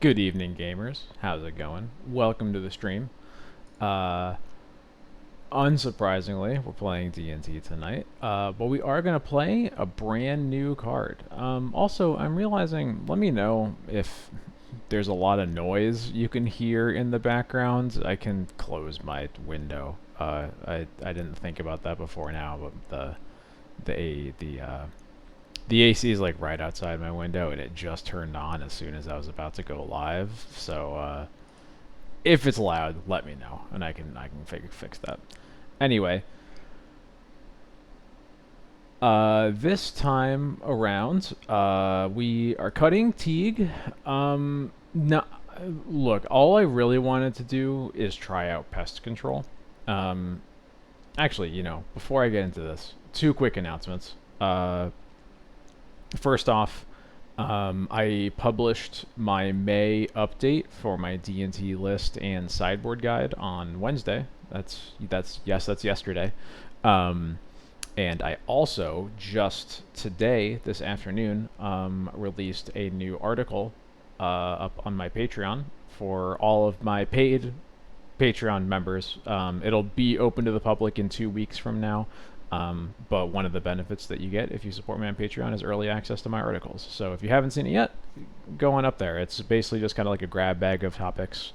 Good evening, gamers. How's it going? Welcome to the stream. Uh, Unsurprisingly, we're playing D&D tonight, but we are going to play a brand new card. Also, I'm realizing, let me know if there's a lot of noise you can hear in the background. I can close my window. I didn't think about that before now, but the AC is like right outside my window, and it just turned on as soon as I was about to go live. So if it's loud, let me know, and I can fix that. Anyway, this time around, we are cutting Teague. No, look, all I really wanted to do is try out pest control. Um, Actually, before I get into this, two quick announcements. First off, I published my May update for my D&T list and sideboard guide on Wednesday. That's yesterday. Um, and I also just today, this afternoon, released a new article up on my Patreon for all of my paid Patreon members. It'll be open to the public in 2 weeks from now. But one of the benefits that you get if you support me on Patreon is early access to my articles. So if you haven't seen it yet, go on up there. It's basically just kind of like a grab bag of topics,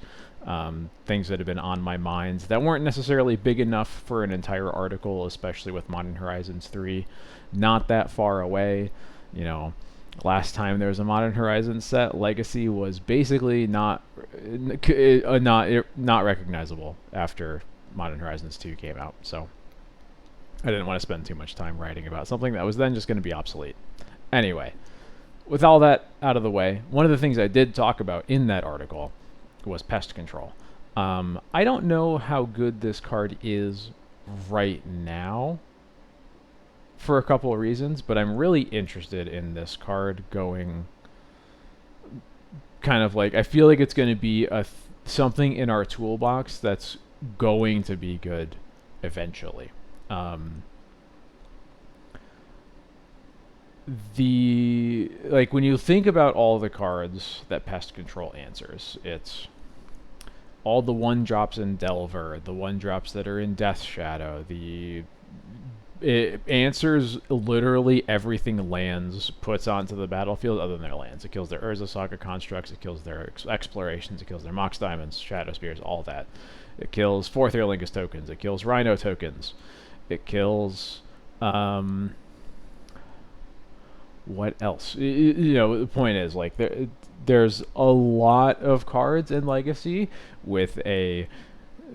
things that have been on my mind that weren't necessarily big enough for an entire article, especially with Modern Horizons 3 not that far away. You know, last time there was a Modern Horizons set, Legacy was basically not recognizable after Modern Horizons 2 came out. So I didn't want to spend too much time writing about something that was then just going to be obsolete. Anyway, with all that out of the way, one of the things I did talk about in that article was pest control. I don't know how good this card is right now for a couple of reasons, but I'm really interested in this card going kind of like, I feel like it's going to be something in our toolbox that's going to be good eventually. When you think about all the cards that pest control answers, it's all the one drops in Delver, the one drops that are in Death Shadow, it answers literally everything lands puts onto the battlefield other than their lands. It kills their Urza Saga constructs, it kills their explorations, it kills their Mox Diamonds, Shadow Spears, all that. It kills Fourth Earlingus tokens, it kills Rhino tokens, it kills what else? The point is, like, there's a lot of cards in Legacy with a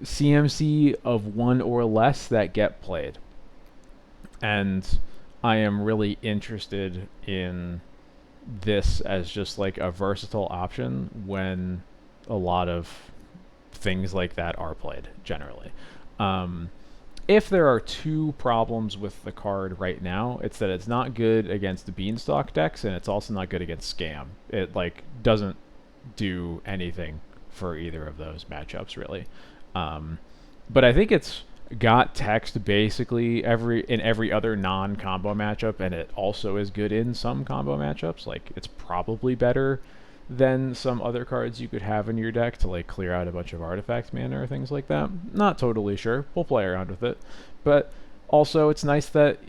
CMC of 1 or less that get played. And I am really interested in this as just like a versatile option when a lot of things like that are played generally. If there are two problems with the card right now, it's that it's not good against the Beanstalk decks, and it's also not good against Scam. It doesn't do anything for either of those matchups really. But I think it's got text basically in every other non-combo matchup, and it also is good in some combo matchups. Like, it's probably better than some other cards you could have in your deck to like clear out a bunch of artifact mana or things like that. Not totally sure. We'll play around with it. But also it's nice that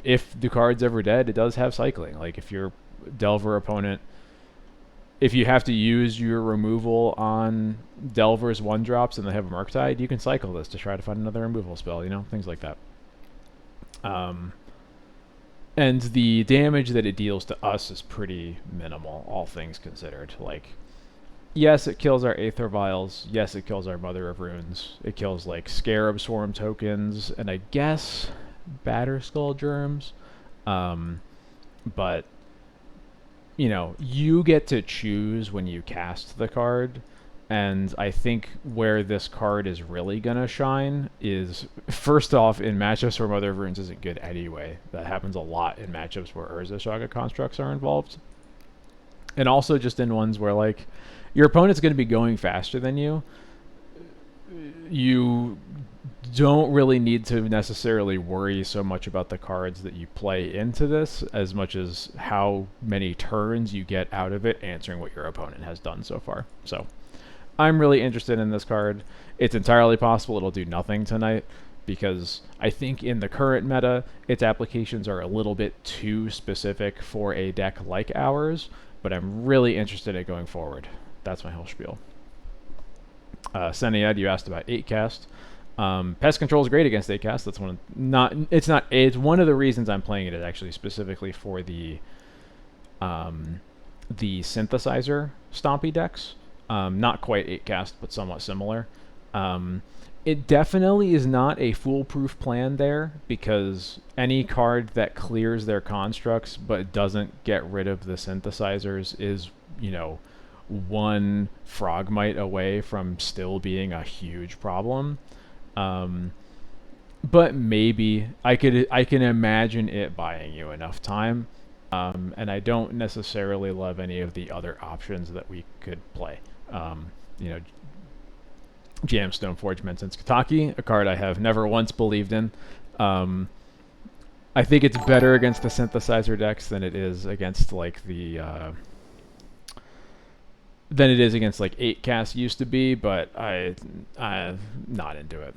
if the card's ever dead, it does have cycling. Like, if your Delver opponent, if you have to use your removal on Delver's one drops and they have a Murktide, you can cycle this to try to find another removal spell, things like that. And the damage that it deals to us is pretty minimal, all things considered. Like, yes, it kills our Aether Vials. Yes, it kills our Mother of Runes. It kills, like, Scarab Swarm tokens, and I guess Batterskull Germs. But, you get to choose when you cast the card. And I think where this card is really going to shine is, first off, in matchups where Mother of Runes isn't good anyway. That happens a lot in matchups where Urza Saga constructs are involved. And also just in ones where, like, your opponent's going to be going faster than you. You don't really need to necessarily worry so much about the cards that you play into this as much as how many turns you get out of it answering what your opponent has done so far. So I'm really interested in this card. It's entirely possible it'll do nothing tonight because I think in the current meta, its applications are a little bit too specific for a deck like ours, but I'm really interested in it going forward. That's my whole spiel. Seniad, you asked about 8 cast. Pest Control is great against 8 cast. That's one of, not it's one of the reasons I'm playing it, actually specifically for the synthesizer stompy decks. Not quite 8 cast, but somewhat similar. It definitely is not a foolproof plan there, because any card that clears their constructs but doesn't get rid of the synthesizers is, one Frogmite away from still being a huge problem. But maybe I can imagine it buying you enough time. And I don't necessarily love any of the other options that we could play. You know, GM Stoneforge Menson's Kataki, a card I have never once believed in. I think it's better against the synthesizer decks than it is against like than it is against like 8 cast used to be, but I'm not into it.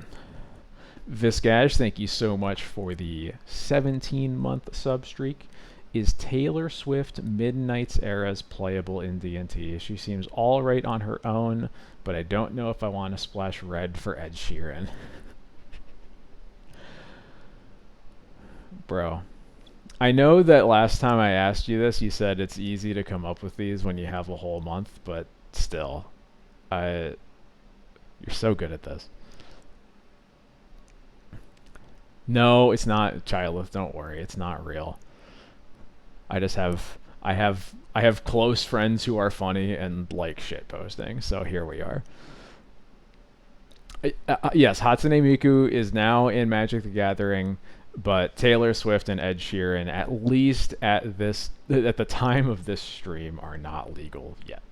Viscash, thank you so much for the 17-month sub streak. Is Taylor Swift Midnight's Eras playable in D&T? She seems all right on her own, but I don't know if I want to splash red for Ed Sheeran. Bro, I know that last time I asked you this, you said it's easy to come up with these when you have a whole month, but still, you're so good at this. No, it's not childless. Don't worry, it's not real. I have close friends who are funny and like shit posting, so here we are. Yes, Hatsune Miku is now in Magic the Gathering, but Taylor Swift and Ed Sheeran, at least at the time of this stream, are not legal yet.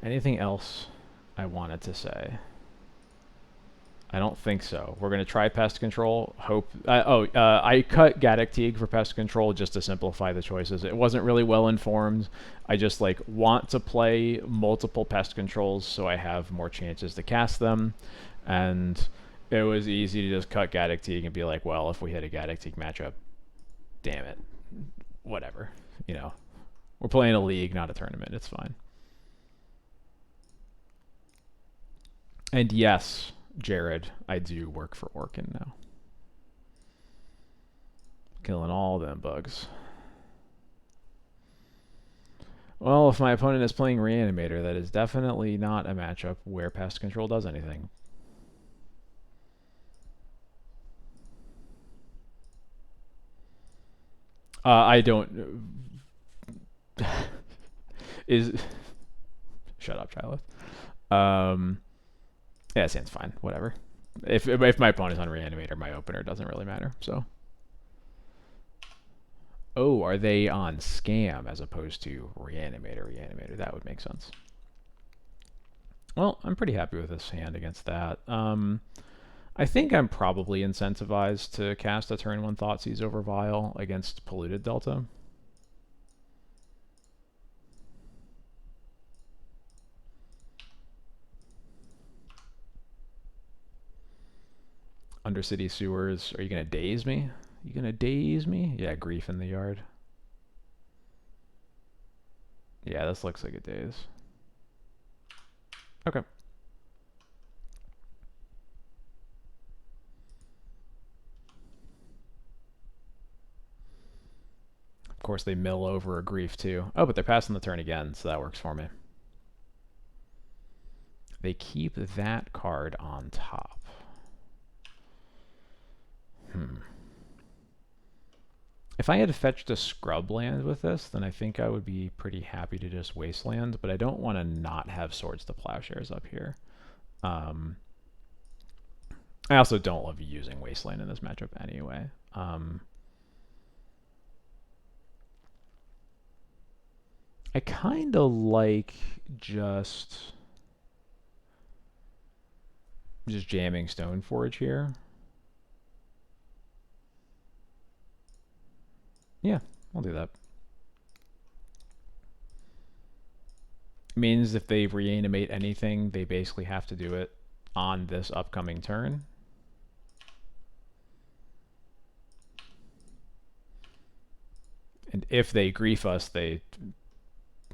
Anything else I wanted to say? I don't think so. We're going to try Pest Control. I cut Gaddock Teague for Pest Control just to simplify the choices. It wasn't really well informed. I just want to play multiple Pest Controls so I have more chances to cast them. And it was easy to just cut Gaddock Teague and be like, well, if we hit a Gaddock Teague matchup, damn it. Whatever. We're playing a league, not a tournament. It's fine. And yes, Jared, I do work for Orkin now. Killing all them bugs. Well, if my opponent is playing Reanimator, that is definitely not a matchup where Pest Control does anything. I don't... Shut up, Chileth. Yeah, Sand's fine. Whatever. If my opponent's on Reanimator, my opener doesn't really matter. So. Oh, are they on Scam as opposed to Reanimator? That would make sense. Well, I'm pretty happy with this hand against that. I think I'm probably incentivized to cast a turn 1 Thoughtseize over Vial against Polluted Delta. Undercity Sewers. Are you going to daze me? You going to daze me? Yeah, Grief in the Yard. Yeah, this looks like a daze. Okay. Of course, they mill over a Grief too. Oh, but they're passing the turn again, so that works for me. They keep that card on top. If I had fetched a Scrubland with this, then I think I would be pretty happy to just Wasteland, but I don't want to not have Swords to Plowshares up here. I also don't love using Wasteland in this matchup anyway. I kind of like just jamming Stoneforge here. Yeah, I'll do that. Means if they reanimate anything, they basically have to do it on this upcoming turn. And if they grief us, I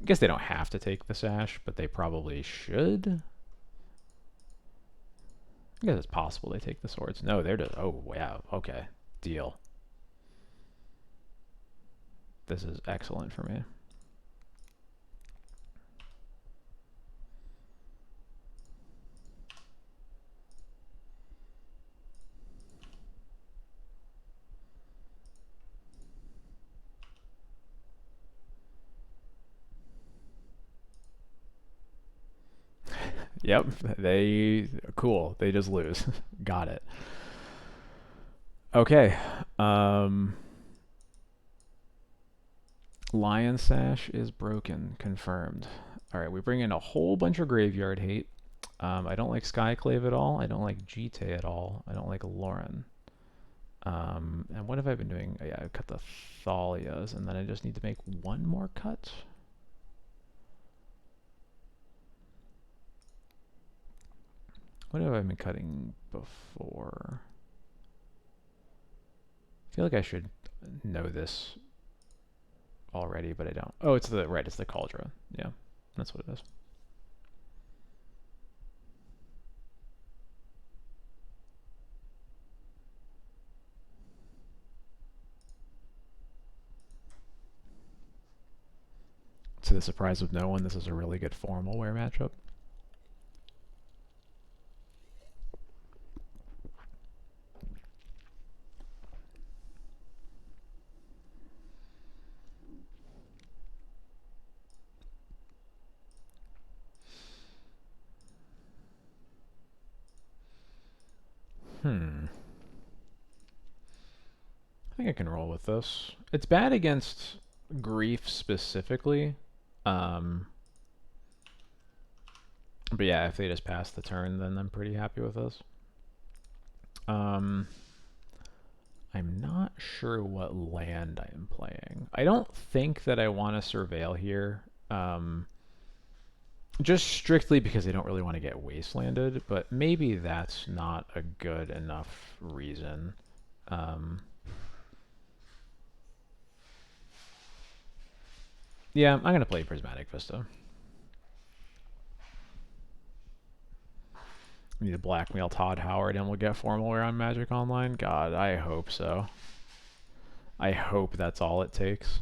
guess they don't have to take the sash, but they probably should. I guess it's possible they take the swords. No, they're just, oh, wow, okay, deal. This is excellent for me. Yep, cool. They just lose. Got it. Okay. Lion Sash is broken. Confirmed. Alright, we bring in a whole bunch of graveyard hate. I don't like Skyclave at all. I don't like Jite at all. I don't like Lauren. And what have I been doing? Oh, yeah, I've cut the Thalias, and then I just need to make one more cut. What have I been cutting before? I feel like I should know this already, but I don't. Oh, it's the Cauldron. Yeah, that's what it is. To the surprise of no one, this is a really good formal wear matchup. I think I can roll with this. It's bad against grief specifically. But yeah, if they just pass the turn, then I'm pretty happy with this. I'm not sure what land I am playing. I don't think that I want to surveil here. Just strictly because I don't really want to get wastelanded, but maybe that's not a good enough reason. Yeah, I'm going to play Prismatic Vista. I need to blackmail Todd Howard and we'll get formal wear on Magic Online. God, I hope so. I hope that's all it takes.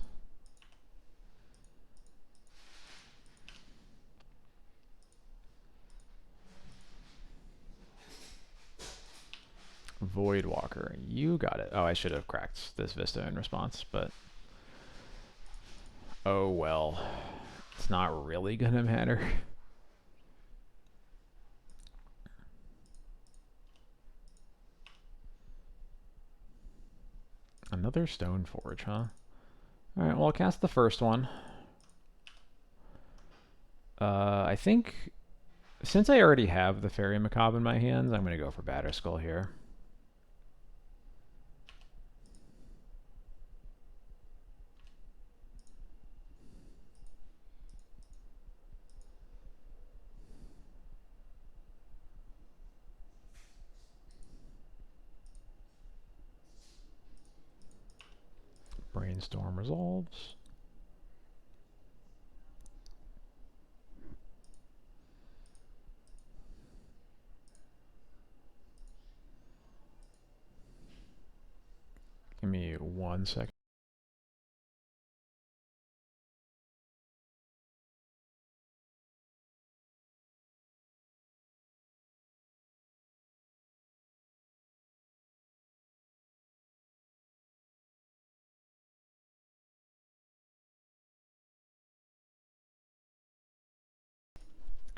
Voidwalker, you got it. Oh, I should have cracked this Vista in response, but oh well. It's not really gonna matter. Another Stoneforge, huh? Alright, well I'll cast the first one. I think since I already have the Fairy Macabre in my hands, I'm gonna go for Batterskull here. Brainstorm resolves. Give me 1 second.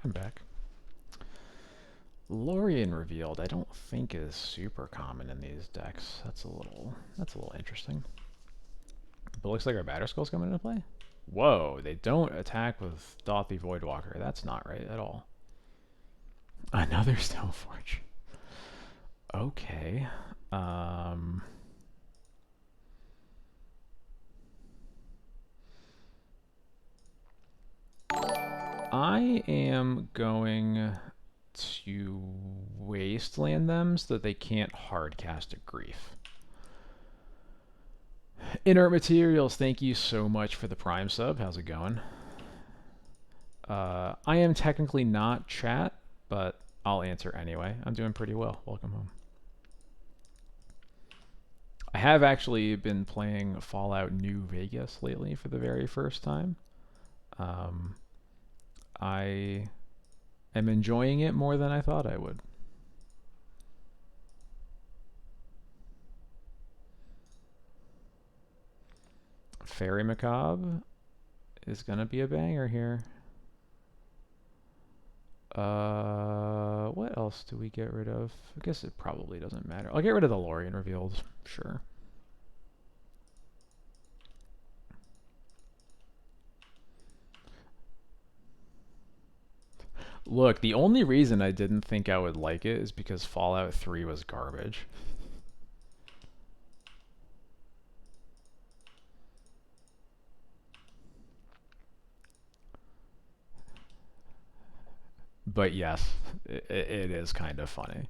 I'm back. Lorien revealed I don't think is super common in these decks. That's a little interesting. But it looks like our Batterskull's coming into play. Whoa, they don't attack with Dothy Voidwalker. That's not right at all. Another Stoneforge. Okay. I am going to wasteland them so that they can't hardcast a Grief. Inert Materials, thank you so much for the Prime sub. How's it going? I am technically not chat, but I'll answer anyway. I'm doing pretty well. Welcome home. I have actually been playing Fallout New Vegas lately for the very first time. I am enjoying it more than I thought I would. Fairy Macabre is gonna be a banger here. What else do we get rid of? I guess it probably doesn't matter. I'll get rid of the Lorien Revealed, sure. Look, the only reason I didn't think I would like it is because Fallout 3 was garbage. But yes, it is kind of funny.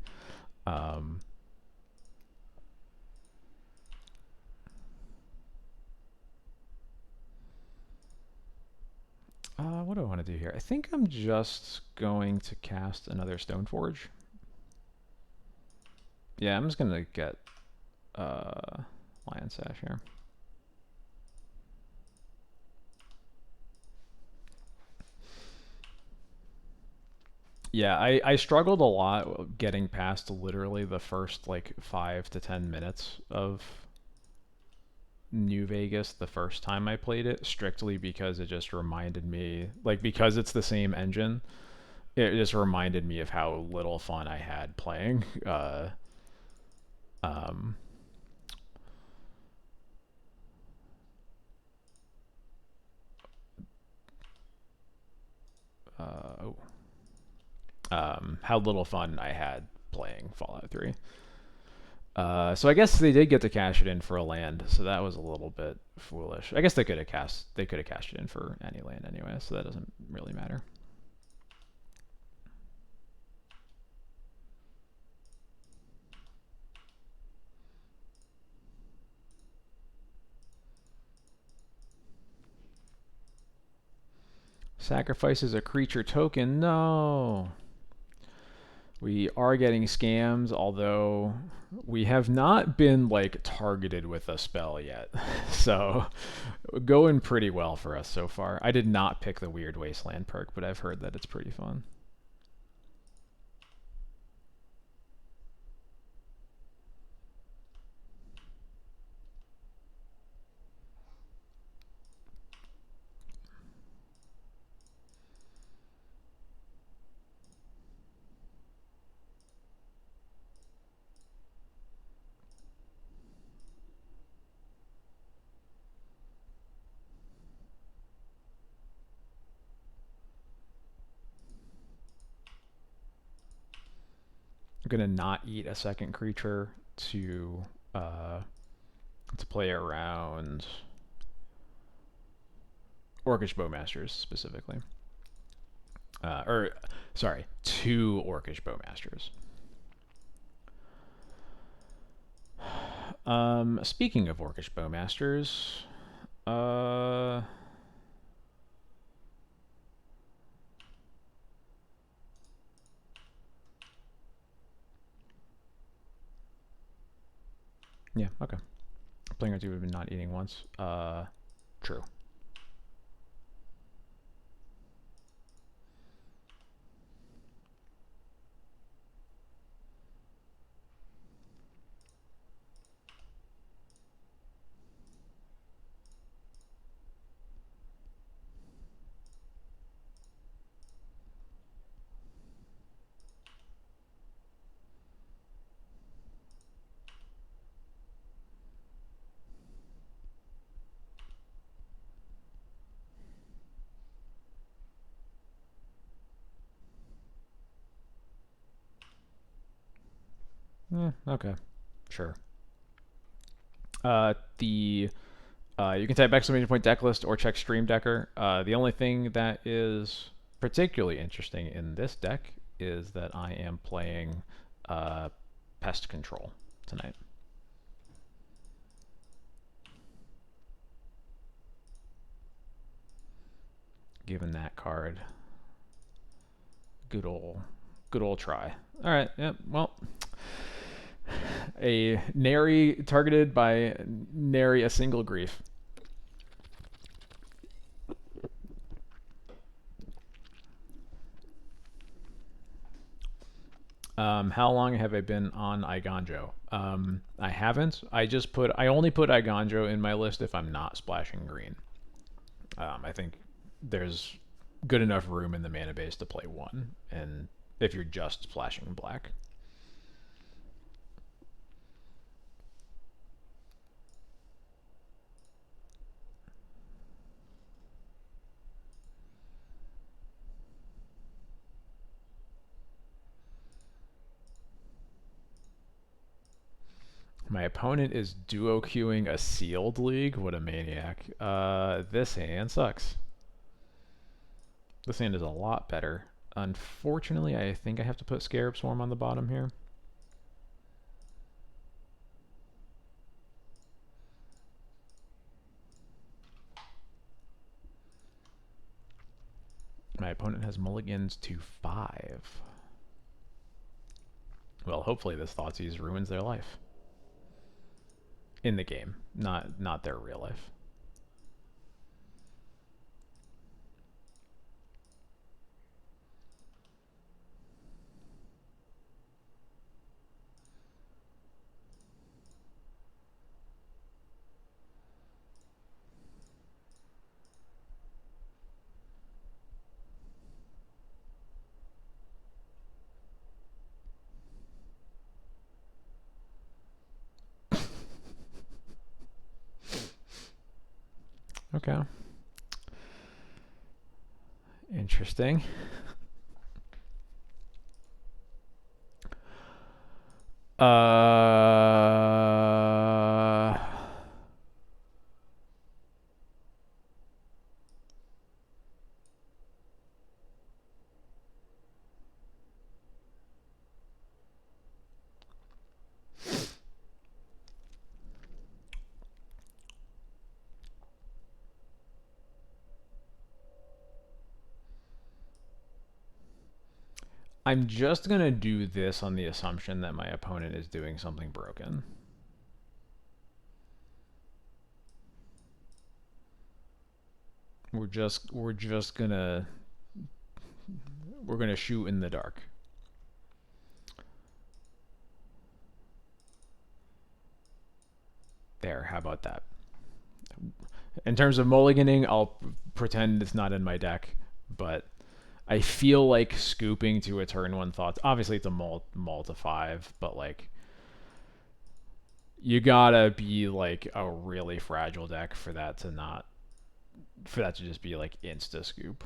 What do I want to do here? I think I'm just going to cast another Stoneforge. Yeah, I'm just going to get Lion Sash here. Yeah, I struggled a lot getting past literally the first like 5 to 10 minutes of New Vegas the first time I played it, strictly because it just reminded me, like, because it's the same engine, it just reminded me of how little fun I had playing. How little fun I had playing Fallout 3. So I guess they did get to cash it in for a land, so that was a little bit foolish. I guess they could have cashed it in for any land anyway, so that doesn't really matter. Sacrifices a creature token. No. We are getting scams, although we have not been like targeted with a spell yet. So going pretty well for us so far. I did not pick the Weird Wasteland perk, but I've heard that it's pretty fun. I'm gonna not eat a second creature to play around Orcish Bowmasters specifically. Or sorry, 2 Orcish Bowmasters. Speaking of Orcish Bowmasters, yeah, okay. Playing or two have been not eating once. True. Okay, sure. The You can type exclamation point deck list or check stream decker. The only thing that is particularly interesting in this deck is that I am playing uh, pest control tonight. Given that card, good old try. All right, yep. Well, a nary targeted by nary a single grief. How long have I been on Iganjo? I haven't. I only put Iganjo in my list if I'm not splashing green. I think there's good enough room in the mana base to play one, and if you're just splashing black. My opponent is duo queuing a sealed league. What a maniac. This hand sucks. This hand is a lot better. Unfortunately, I think I have to put Scarab Swarm on the bottom here. My opponent has mulligans to 5. Well, hopefully this Thoughtseize ruins their life. In the game, not their real life. Okay. Interesting. I'm just going to do this on the assumption that my opponent is doing something broken. We're gonna shoot in the dark. There, how about that? In terms of mulliganing, I'll pretend it's not in my deck, but I feel like scooping to a turn one thoughts. Obviously, it's a mull to 5, but like you gotta be like a really fragile deck for that to just be like insta scoop.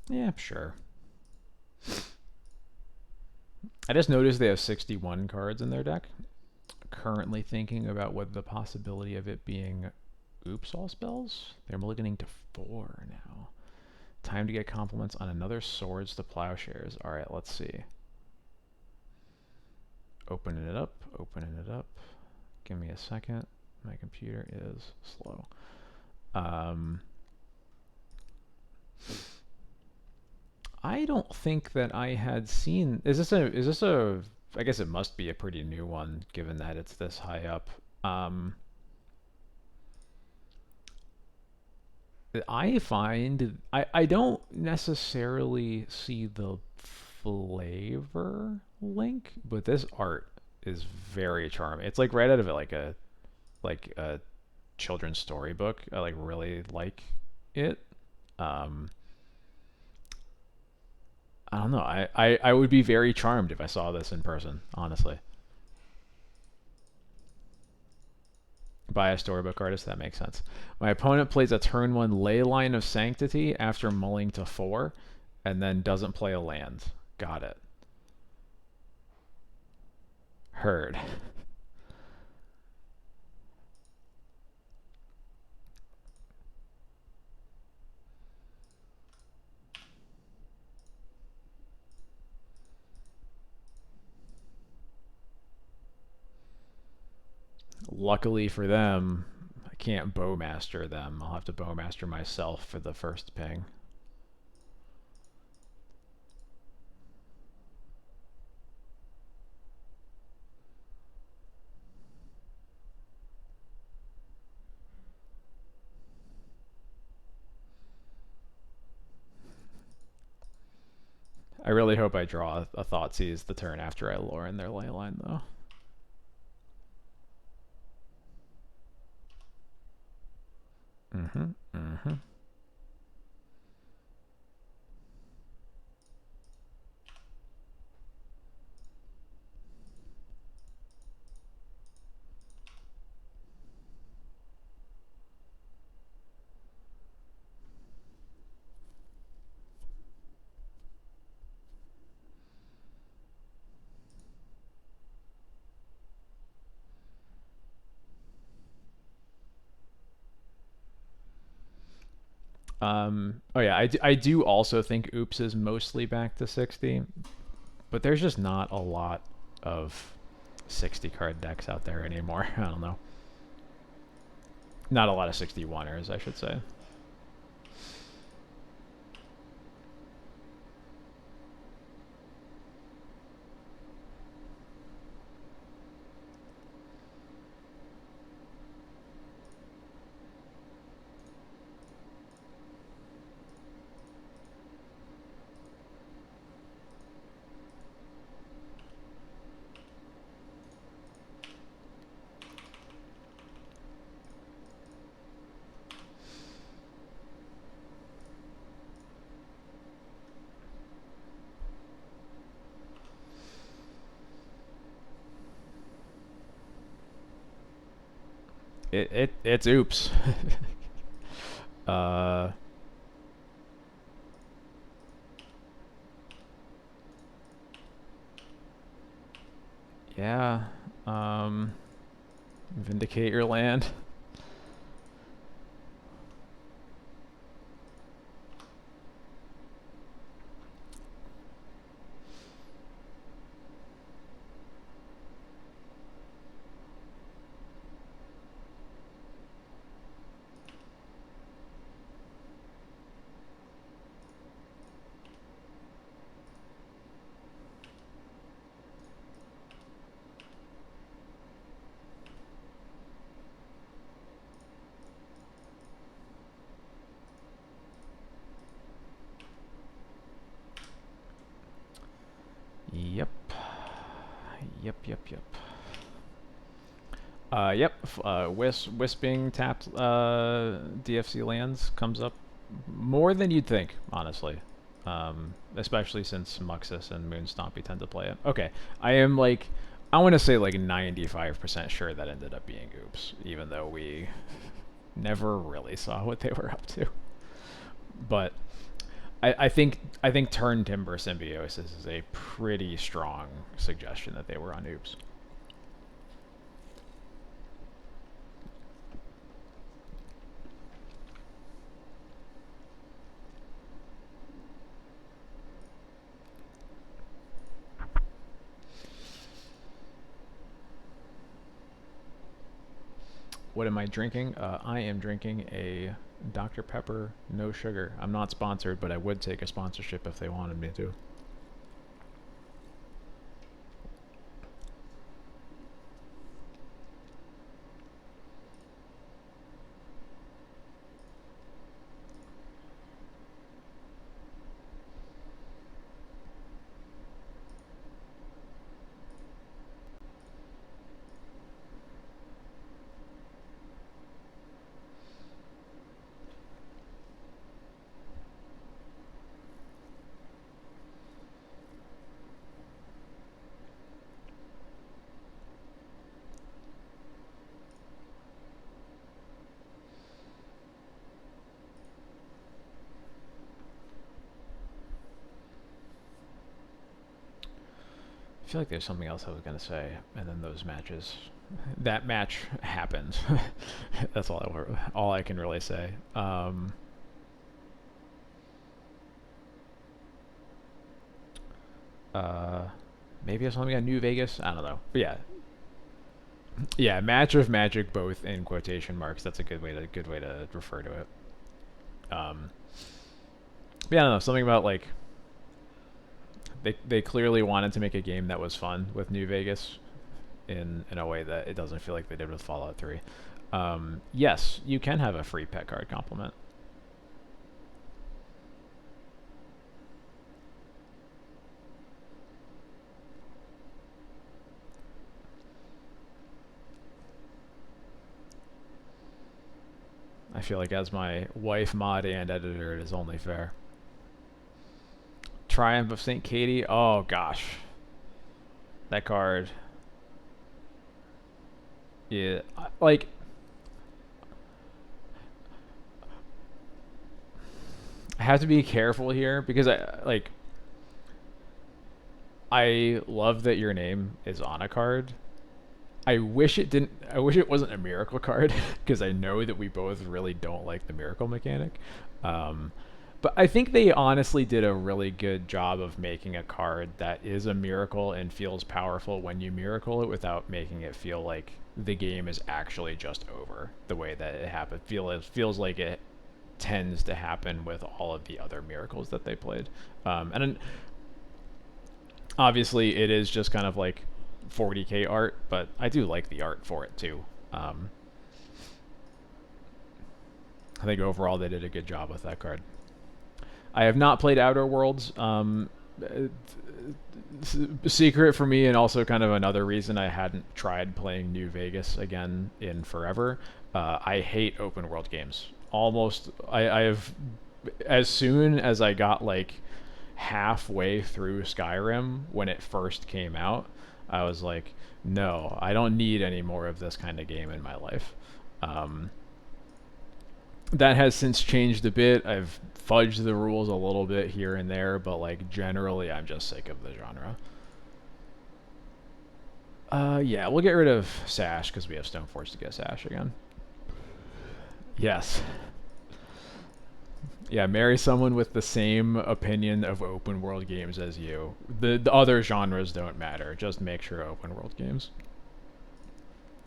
Yeah, sure. I just noticed they have 61 cards in their deck. Currently thinking about what the possibility of it being oops all spells. They're mulliganing to 4 now. Time to get compliments on another Swords to Plowshares. Alright, let's see. Opening it up. Give me a second. My computer is slow. I don't think that I had seen. Is this a? I guess it must be a pretty new one, given that it's this high up. I find I don't necessarily see the flavor link, but this art is very charming. It's like right out of it, like a children's storybook. I like really like it. I don't know. I would be very charmed if I saw this in person, honestly. By a storybook artist, that makes sense. My opponent plays a turn 1 Leyline of Sanctity after mulling to 4, and then doesn't play a land. Got it. Heard. Luckily for them, I can't Bowmaster them. I'll have to Bowmaster myself for the first ping. I really hope I draw a Thoughtseize the turn after I lure in their Leyline, though. Mm-hmm. Mm-hmm. Oh yeah, I do also think Oops is mostly back to 60, but there's just not a lot of 60 card decks out there anymore. I don't know. Not a lot of 61ers, I should say. It's Oops. uh, yeah. Um, Vindicate your land. Yep. Yep. Yep. Wisping tapped DFC lands comes up more than you'd think, honestly. Especially since Muxus and Moonstompy tend to play it. Okay, I am like, I want to say like 95% sure that ended up being Oops, even though we never really saw what they were up to. But I think Turn Timber Symbiosis is a pretty strong suggestion that they were on Oops. What am I drinking? I am drinking a Dr. Pepper, no sugar. I'm not sponsored, but I would take a sponsorship if they wanted me to. feel like there's something else I was gonna say, and then those matches, that match happened. That's all I can really say. Uh, Maybe it's something on New Vegas. I don't know. But yeah, match of magic, both in quotation marks. That's a good way to refer to it. But yeah, I don't know. Something about like they clearly wanted to make a game that was fun with New Vegas in a way that it doesn't feel like they did with Fallout 3. Yes, you can have a free pet card compliment. I feel like as my wife, mod, and editor, it is only fair. Triumph of St. Katie. Oh gosh, that card. Yeah, like I have to be careful here because I love that your name is on a card. I wish it didn't. I wish it wasn't a miracle card because I know that we both really don't like the miracle mechanic. Um, but I think they honestly did a really good job of making a card that is a miracle and feels powerful when you miracle it without making it feel like the game is actually just over the way that it happened. Feels like it tends to happen with all of the other miracles that they played. And obviously, it is just kind of like 40k art, but I do like the art for it too. I think overall they did a good job with that card. I have not played Outer Worlds. Secret for me, and also kind of another reason I hadn't tried playing New Vegas again in forever. I hate open world games. Almost, I have, as soon as I got like halfway through Skyrim when it first came out, I was like, no, I don't need any more of this kind of game in my life. Um, that has since changed a bit. I've fudged the rules a little bit here and there, but like generally, I'm just sick of the genre. Yeah, we'll get rid of Sash because we have Stoneforge to get Sash again. Yes. Yeah, marry someone with the same opinion of open world games as you. The other genres don't matter. Just make sure open world games.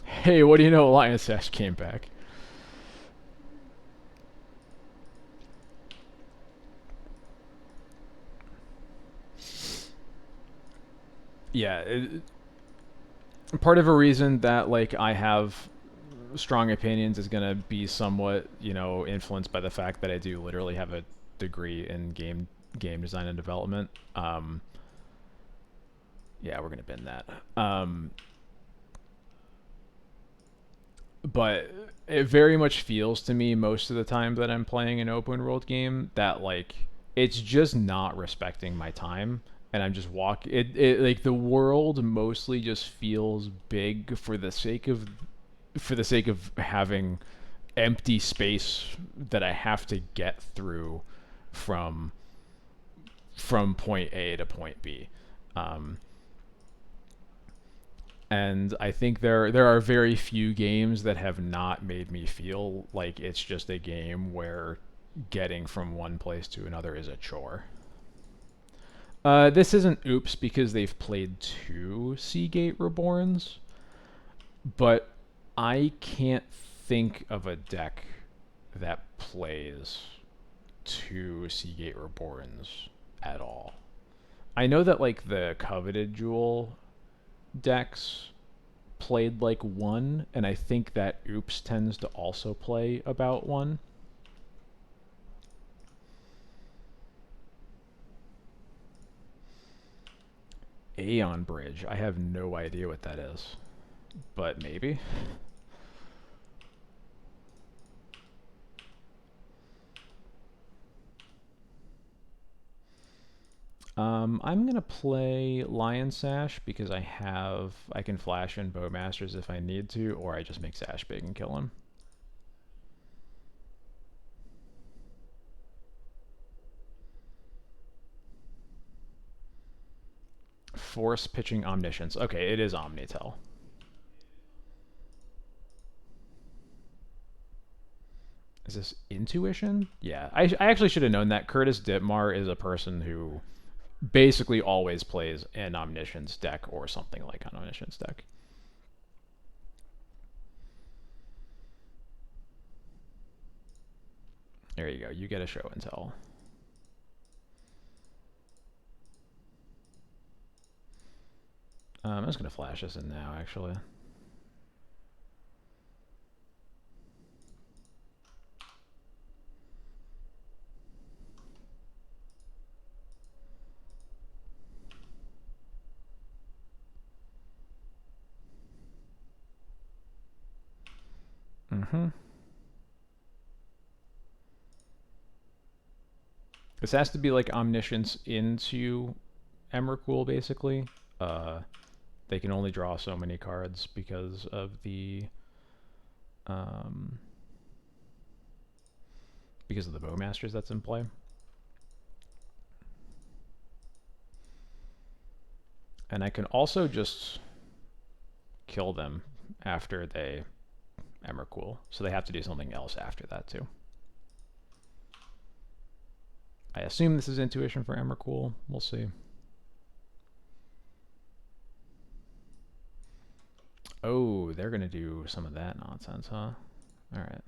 Hey, what do you know? Alliance Sash came back. Yeah, part of a reason that like I have strong opinions is gonna be somewhat, influenced by the fact that I do literally have a degree in game design and development. Yeah, we're gonna bin that. But it very much feels to me most of the time that I'm playing an open world game that like it's just not respecting my time, and I'm just it like the world mostly just feels big for the sake of having empty space that I have to get through from point A to point B. Um, and I think there are very few games that have not made me feel like it's just a game where getting from one place to another is a chore. This isn't Oops because they've played two Seagate Reborns, but I can't think of a deck that plays two Seagate Reborns at all. I know that like the Coveted Jewel decks played like one, and I think that Oops tends to also play about one. Aeon Bridge. I have no idea what that is, but maybe. I'm gonna play Lion Sash because I can flash in Bowmasters if I need to, or I just make Sash big and kill him. Force pitching Omniscience. Okay, it is Omnitel. Is this Intuition? Yeah, I actually should have known that. Curtis Dittmar is a person who basically always plays an Omniscience deck or something like an Omniscience deck. There you go. You get a show and tell. I'm just going to flash this in now, actually. This has to be like Omniscience into Emrakul, basically. They can only draw so many cards because of the Bowmasters that's in play. And I can also just kill them after they Emrakul, so they have to do something else after that too. I assume this is Intuition for Emrakul. We'll see. Oh, they're going to do some of that nonsense, huh? All right.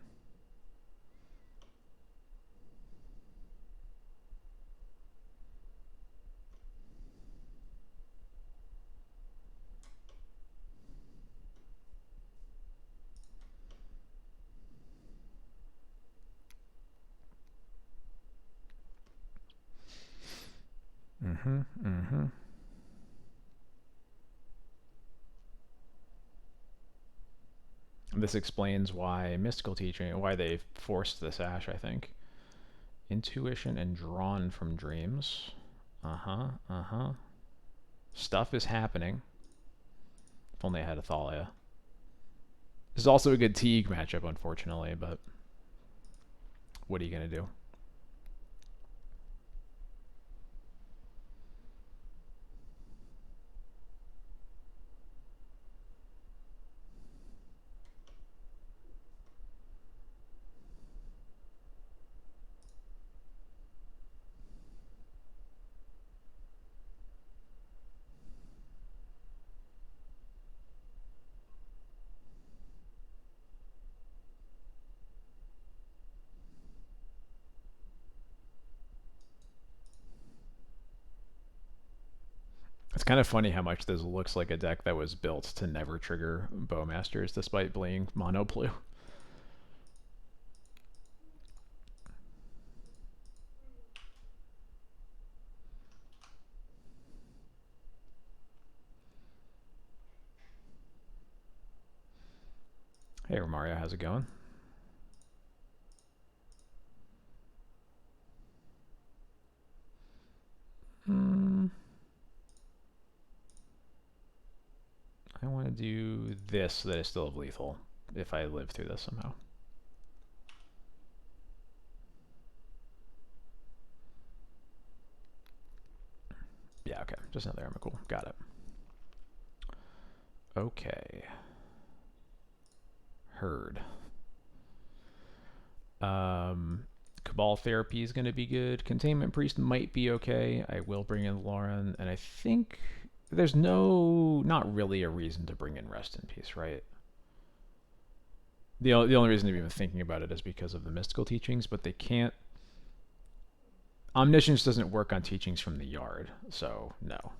This explains why Mystical Teaching, why they forced this Ash, I think. Intuition and Drawn from Dreams. Stuff is happening. If only I had a Thalia. This is also a good Teague matchup, unfortunately, but what are you going to do? It's kind of funny how much this looks like a deck that was built to never trigger Bowmasters despite being mono blue. Hey, Romario, how's it going? I want to do this so that I still have lethal if I live through this somehow. Yeah, okay. Just another Emrakul. Got it. Okay. Heard. Cabal Therapy is going to be good. Containment Priest might be okay. I will bring in Lauren, and I think there's not really a reason to bring in Rest in Peace, right? The only reason to be even thinking about it is because of the mystical teachings, but they can't. Omniscience doesn't work on teachings from the yard, so no.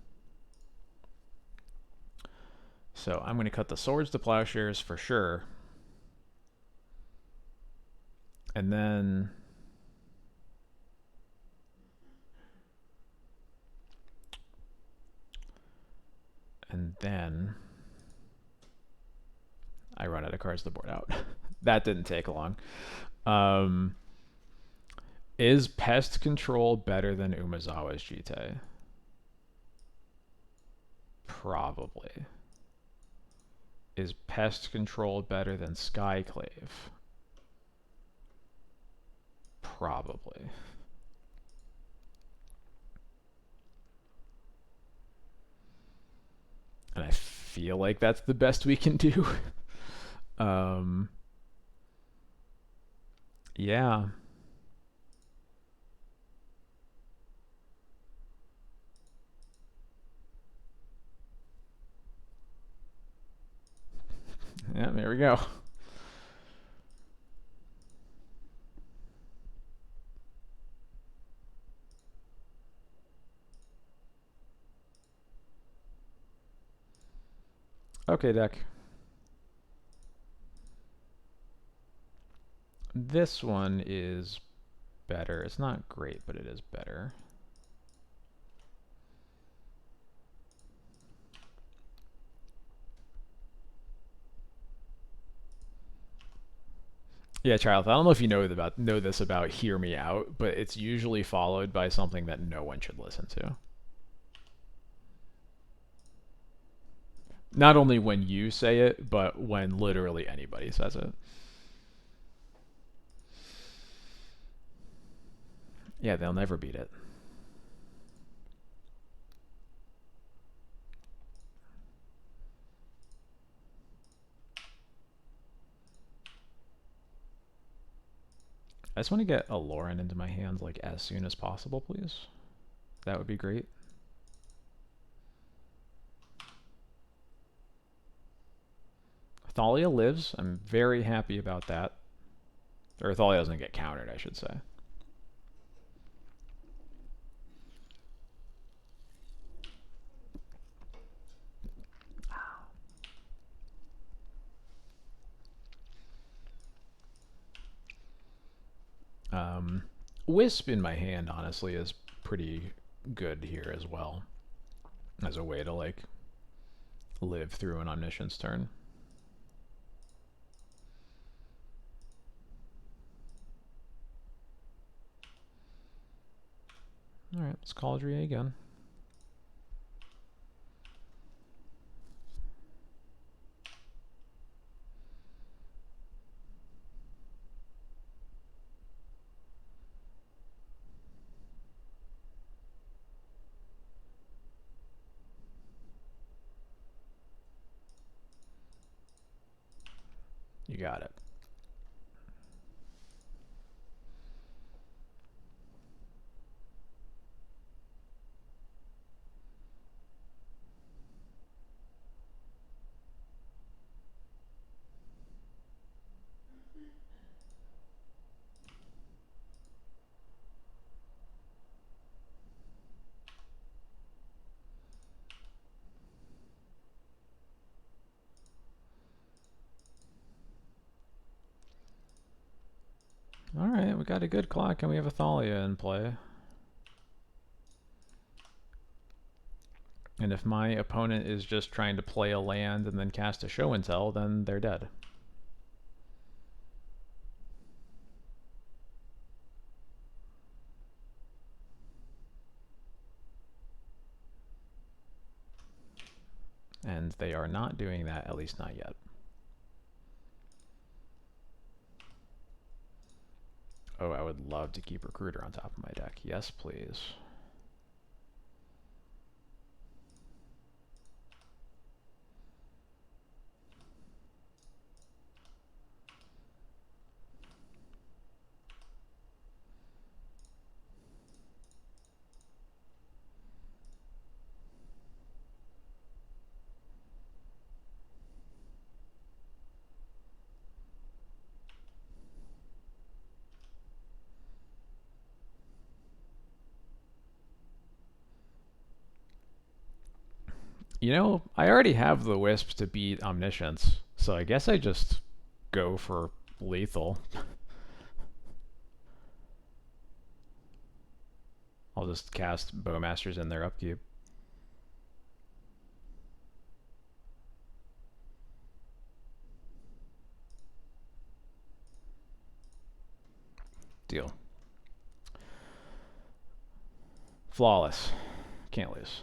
So I'm going to cut the Swords to Plowshares for sure. And then I run out of cards to board out. That didn't take long. Is Pest Control better than Umezawa's Jite? Probably. Is Pest Control better than Skyclave? Probably. feel like that's the best we can do. um, yeah. Yeah, there we go. Okay, deck. This one is better. It's not great, but it is better. Yeah, Charles, I don't know if you know this about Hear Me Out, but it's usually followed by something that no one should listen to. Not only when you say it, but when literally anybody says it. Yeah, they'll never beat it. I just want to get a Lauren into my hands like as soon as possible, please. That would be great. Thalia lives. I'm very happy about that. Or Thalia doesn't get countered, I should say. Wisp in my hand, honestly, is pretty good here as well. As a way to, like, live through an Omniscience turn. Alright, let's call Drea again. You got it. Alright, we got a good clock and we have a Thalia in play. And if my opponent is just trying to play a land and then cast a show and tell, then they're dead. And they are not doing that, at least not yet. Oh, I would love to keep Recruiter on top of my deck. Yes, please. You know, I already have the Wisp to beat Omniscience, so I guess I just go for lethal. I'll just cast Bowmasters in their upkeep. Deal. Flawless. Can't lose.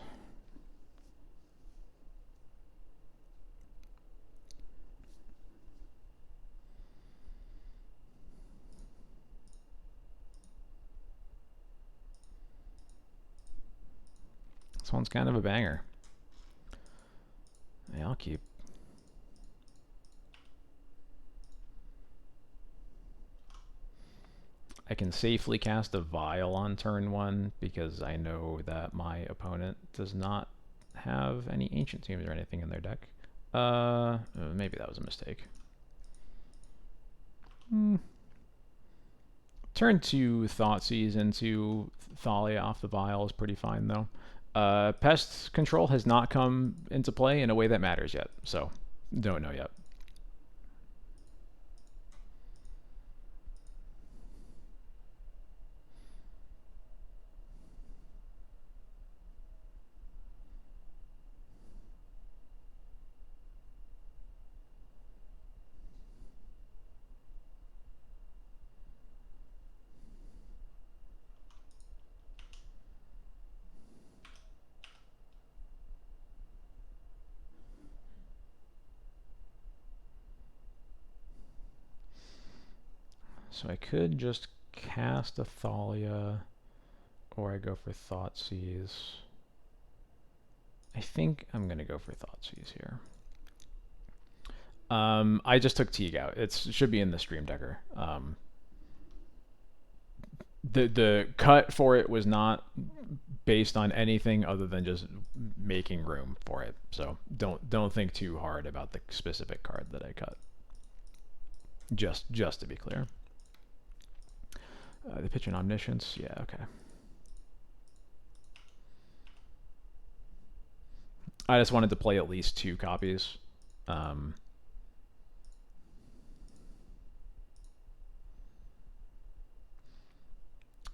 This one's kind of a banger. Yeah, I'll keep. I can safely cast a Vial on turn 1 because I know that my opponent does not have any Ancient Tombs or anything in their deck. Maybe that was a mistake. Turn 2 Thoughtseize into Thalia off the Vial is pretty fine though. Pest Control has not come into play in a way that matters yet, so don't know yet. So I could just cast a Thalia, or I go for Thoughtseize. I think I'm going to go for Thoughtseize here. I just took Teague out. It should be in the Stream Decker. The cut for it was not based on anything other than just making room for it. So don't think too hard about the specific card that I cut. Just to be clear. The pitch and Omniscience, yeah, okay. I just wanted to play at least 2 copies.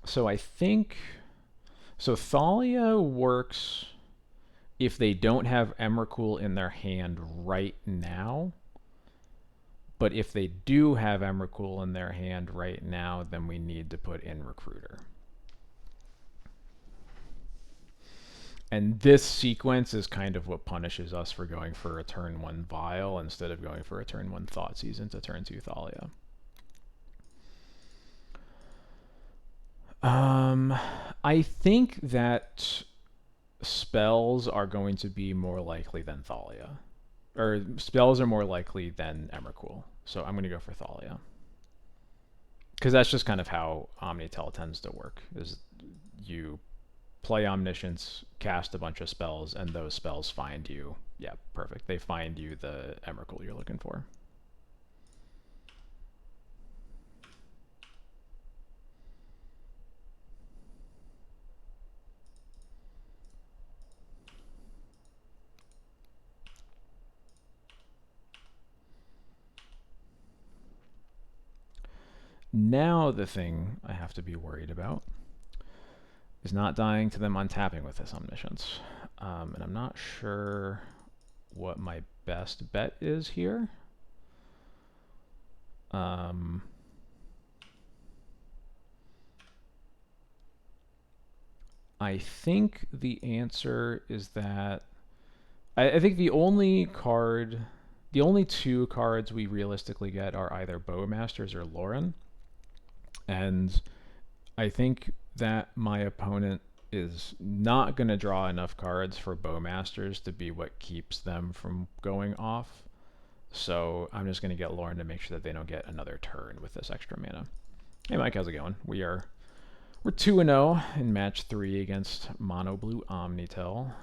So I think... So Thalia works if they don't have Emrakul in their hand right now. But if they do have Emrakul in their hand right now, then we need to put in Recruiter. And this sequence is kind of what punishes us for going for a turn 1 Vial instead of going for a turn 1 Thoughtseize into turn 2 Thalia. I think that spells are going to be more likely than Thalia. Or spells are more likely than Emrakul. So I'm going to go for Thalia. Because that's just kind of how Omnitel tends to work. Is you play Omniscience, cast a bunch of spells, and those spells find you. Yeah, perfect. They find you the Emrakul you're looking for. Now the thing I have to be worried about is not dying to them untapping with this Omniscience. And I'm not sure what my best bet is here. I think the answer is that I think the only 2 cards we realistically get are either Bowmasters or Lauren. And I think that my opponent is not going to draw enough cards for Bowmasters to be what keeps them from going off. So I'm just going to get Lauren to make sure that they don't get another turn with this extra mana. Hey Mike, how's it going? We're 2-0 in match 3 against Mono Blue Omnitel.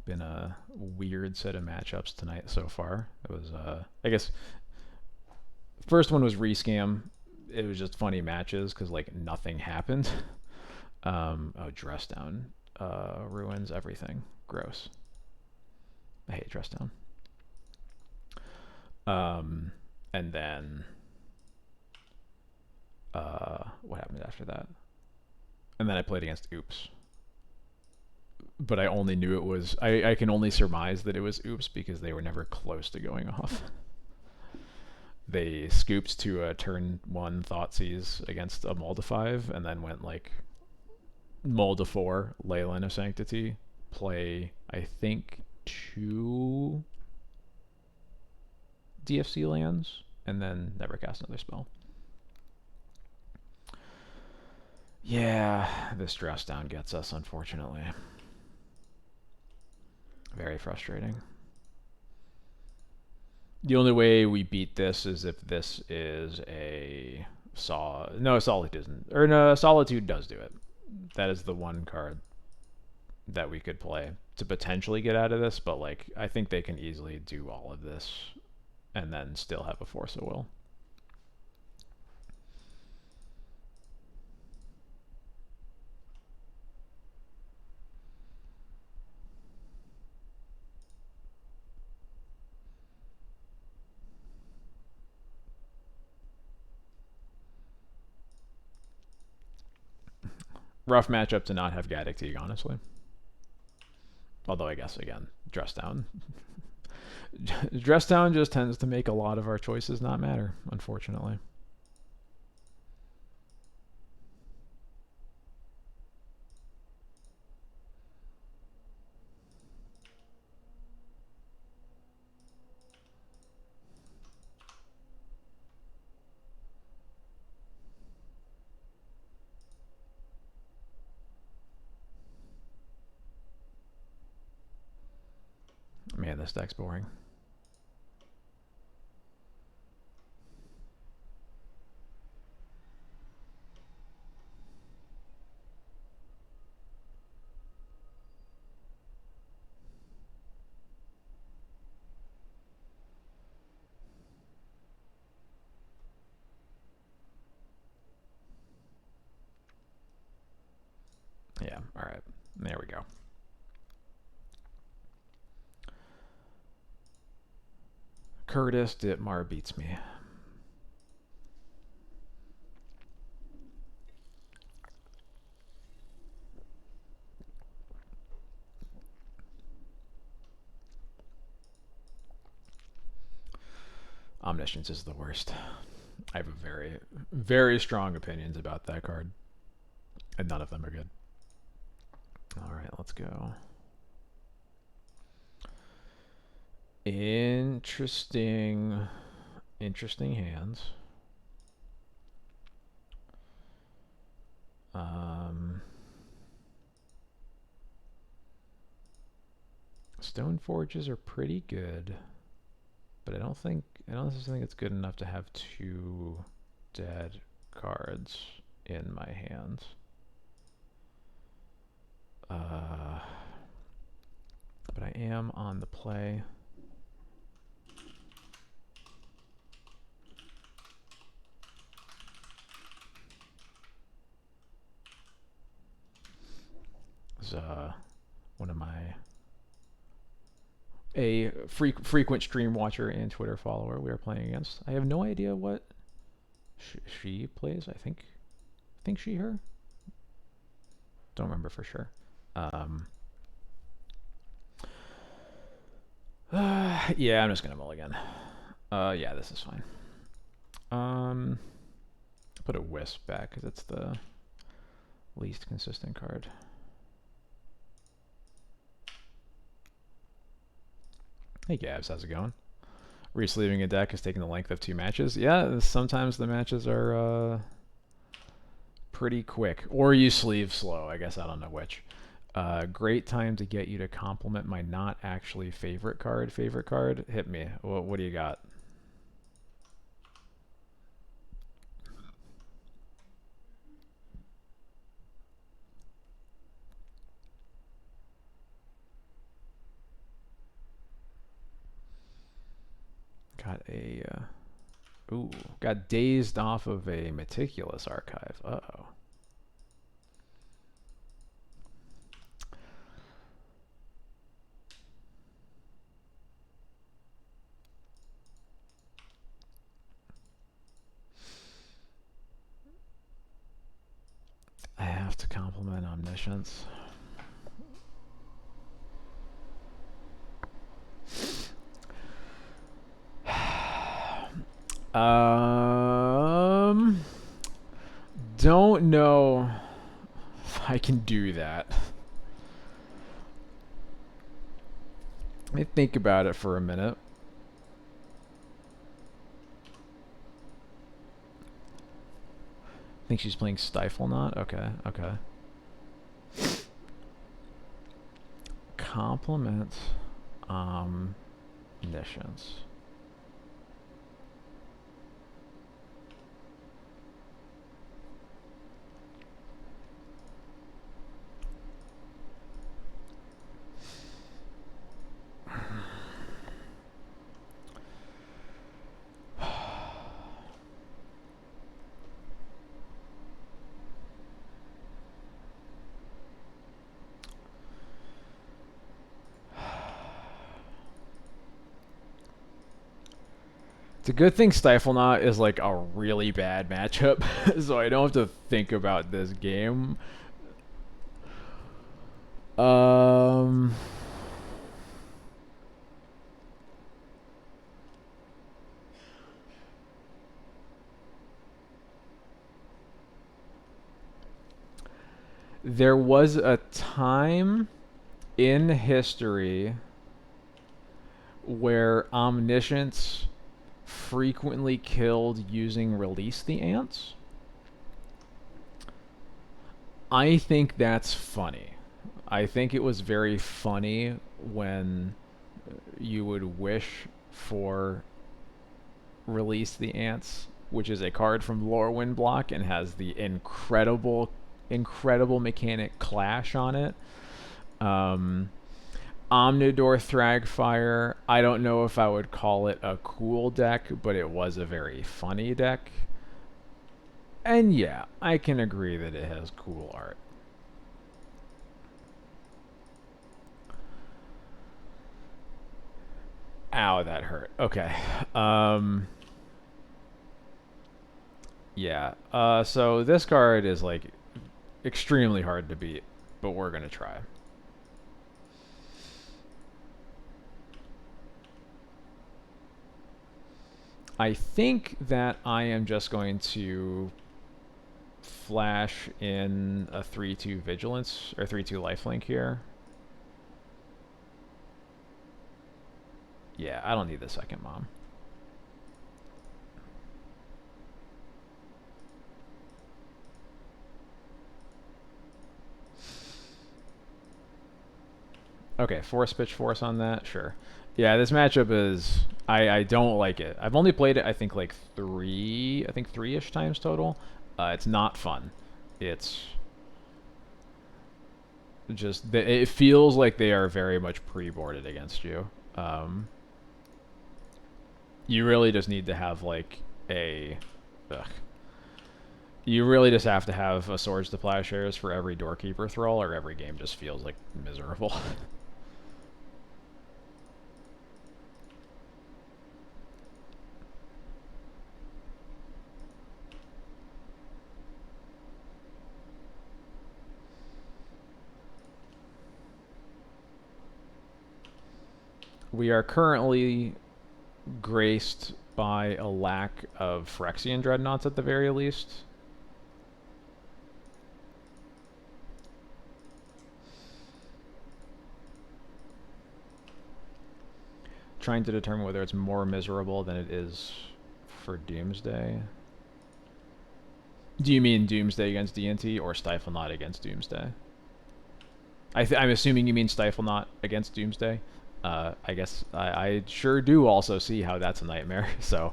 Been a weird set of matchups tonight so far. It was, I guess, first one was Rescam. It was just funny matches because like nothing happened. Oh, Dress Down ruins everything. Gross. I hate Dress Down. And then what happened after that? And then I played against Oops. But I only knew it was... I can only surmise that it was Oops because they were never close to going off. They scooped to a turn 1 Thoughtseize against a Mulda 5 and then went like Mulda 4, Leyline of Sanctity, play, I think, 2 DFC lands, and then never cast another spell. Yeah, this dress down gets us, unfortunately. Very frustrating. The only way we beat this is if this is a No, Solitude isn't. Or no, Solitude does do it. That is the one card that we could play to potentially get out of this, but like I think they can easily do all of this and then still have a Force of Will. Rough matchup to not have Gaddock Teague, honestly. Although I guess again, Dress Down. Dress Down just tends to make a lot of our choices not matter, unfortunately. Man, this deck's boring. Yeah, alright. There we go. Curtis Ditmar beats me. Omniscience is the worst. I have a very, very strong opinions about that card, and none of them are good. Alright, let's go. Interesting hands. Stone Forges are pretty good, but I don't necessarily think it's good enough to have two dead cards in my hands. But I am on the play. This is one of my frequent stream watcher and Twitter follower we are playing against. I have no idea what she plays. I think she, her. Don't remember for sure. Yeah, I'm just gonna mulligan. Yeah, this is fine. Put a Wisp back because it's the least consistent card. Hey Gabs, how's it going? Resleeving a deck is taking the length of 2 matches. Yeah, sometimes the matches are pretty quick. Or you sleeve slow, I guess I don't know which. Great time to get you to compliment my not actually favorite card. Hit me. What do you got? Got dazed off of a meticulous archive. Uh-oh. I have to compliment Omniscience. Don't know if I can do that. Let me think about it for a minute. think she's playing Stifle Knot. Okay, okay. Complement omniscience. It's a good thing Stifle Knot is like a really bad matchup, so I don't have to think about this game. Um, there was a time in history where omniscience frequently killed using Release the Ants. I think that's funny. I think it was very funny when you would wish for Release the Ants, which is a card from Lorwyn block and has the incredible mechanic Clash on it. Omnidor Thragfire, I don't know if I would call it a cool deck, but it was a very funny deck. And yeah, I can agree that it has cool art. Ow, that hurt. Okay. Yeah. So this card is like extremely hard to beat, but we're gonna try. I think that I am just going to flash in a 3/2 Vigilance, or 3/2 Lifelink here. Yeah, I don't need the second Mom. Okay, Force Pitch Force on that, sure. Yeah, this matchup is I don't like it. I've only played it I think like three-ish times total. It's not fun. It's just it feels like they are very much pre-boarded against you. You really just need to have like a ugh. You really just have to have a Swords to Plowshares for every Doorkeeper Thrall, or every game just feels like miserable. We are currently graced by a lack of Phyrexian Dreadnoughts at the very least. Trying to determine whether it's more miserable than it is for Doomsday. Do you mean Doomsday against DNT or Stifle Knot against Doomsday? I'm assuming you mean Stifle Knot against Doomsday. I guess I sure do also see how that's a nightmare, so...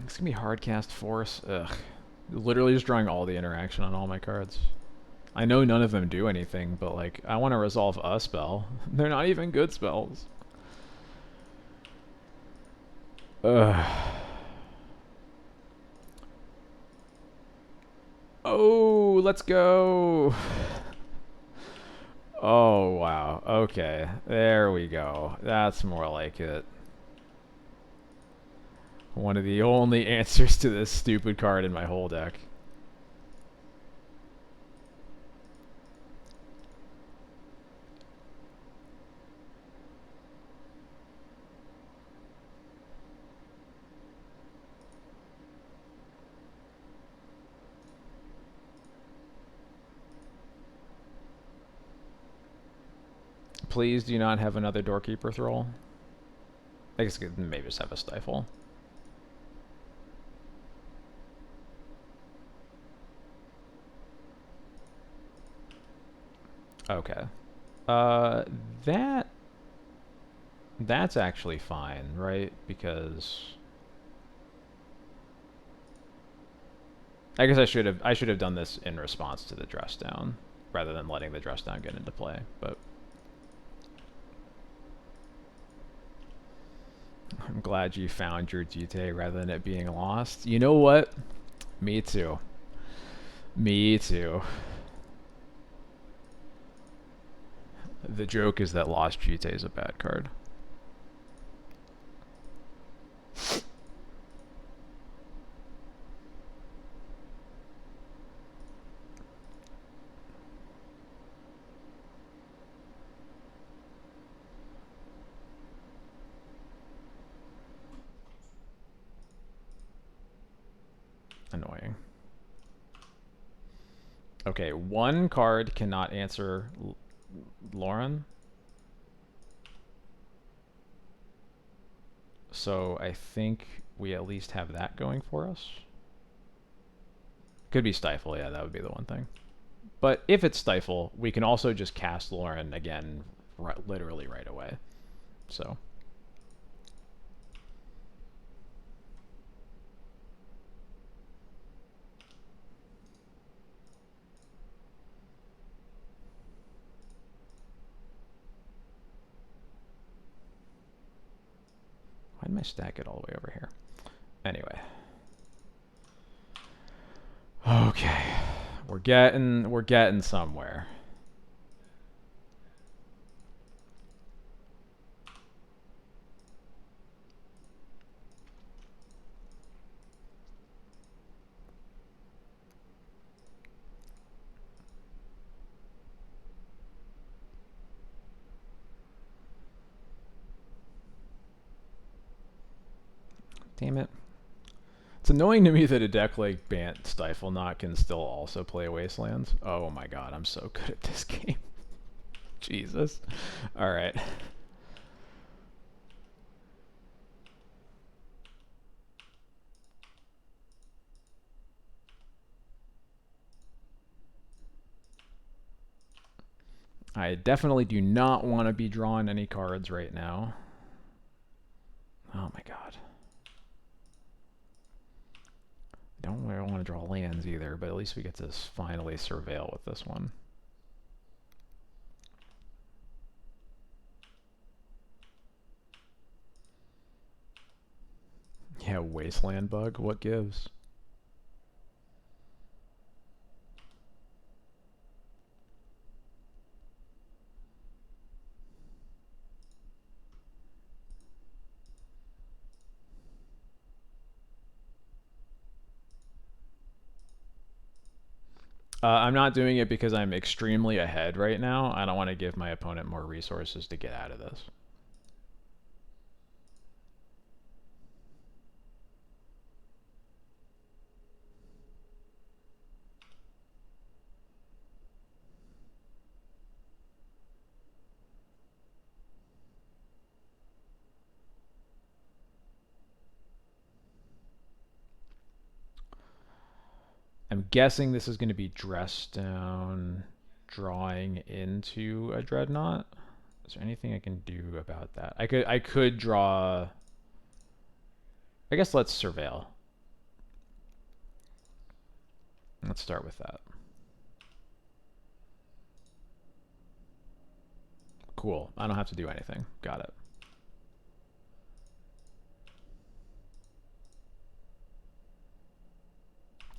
It's gonna be Hardcast Force. Ugh. Literally just drawing all the interaction on all my cards. I know none of them do anything, but like, I want to resolve a spell. They're not even good spells. Ugh. Oh, let's go. Oh, wow. Okay. There we go. That's more like it. One of the only answers to this stupid card in my whole deck. please do not have another Doorkeeper Thrall. I guess maybe just have a Stifle. Okay. Uh, that that's actually fine, right? Because I guess I should have done this in response to the dress down rather than letting the dress down get into play. But I'm glad you found your GT rather than it being lost. You know what? Me too. Me too. The joke is that lost GT is a bad card. Annoying. Okay, one card cannot answer Lauren. So I think we at least have that going for us. Could be Stifle, yeah, that would be the one thing. But if it's Stifle, we can also just cast Lauren again literally right away. So why did my stack get all the way over here? Anyway. Okay. We're getting somewhere. Damn it. It's annoying to me that a deck like Bant Stifle Knot can still also play Wastelands. Oh my god, I'm so good at this game. Jesus. Alright. I definitely do not want to be drawing any cards right now. Oh my god. Don't really want to draw lands either, but at least we get to finally surveil with this one. Yeah, Wasteland Bug, what gives? I'm not doing it because I'm extremely ahead right now. I don't want to give my opponent more resources to get out of this. I'm guessing this is going to be dress down, drawing into a dreadnought. Is there anything I can do about that? I could draw. I guess let's surveil. Let's start with that. Cool. I don't have to do anything. Got it.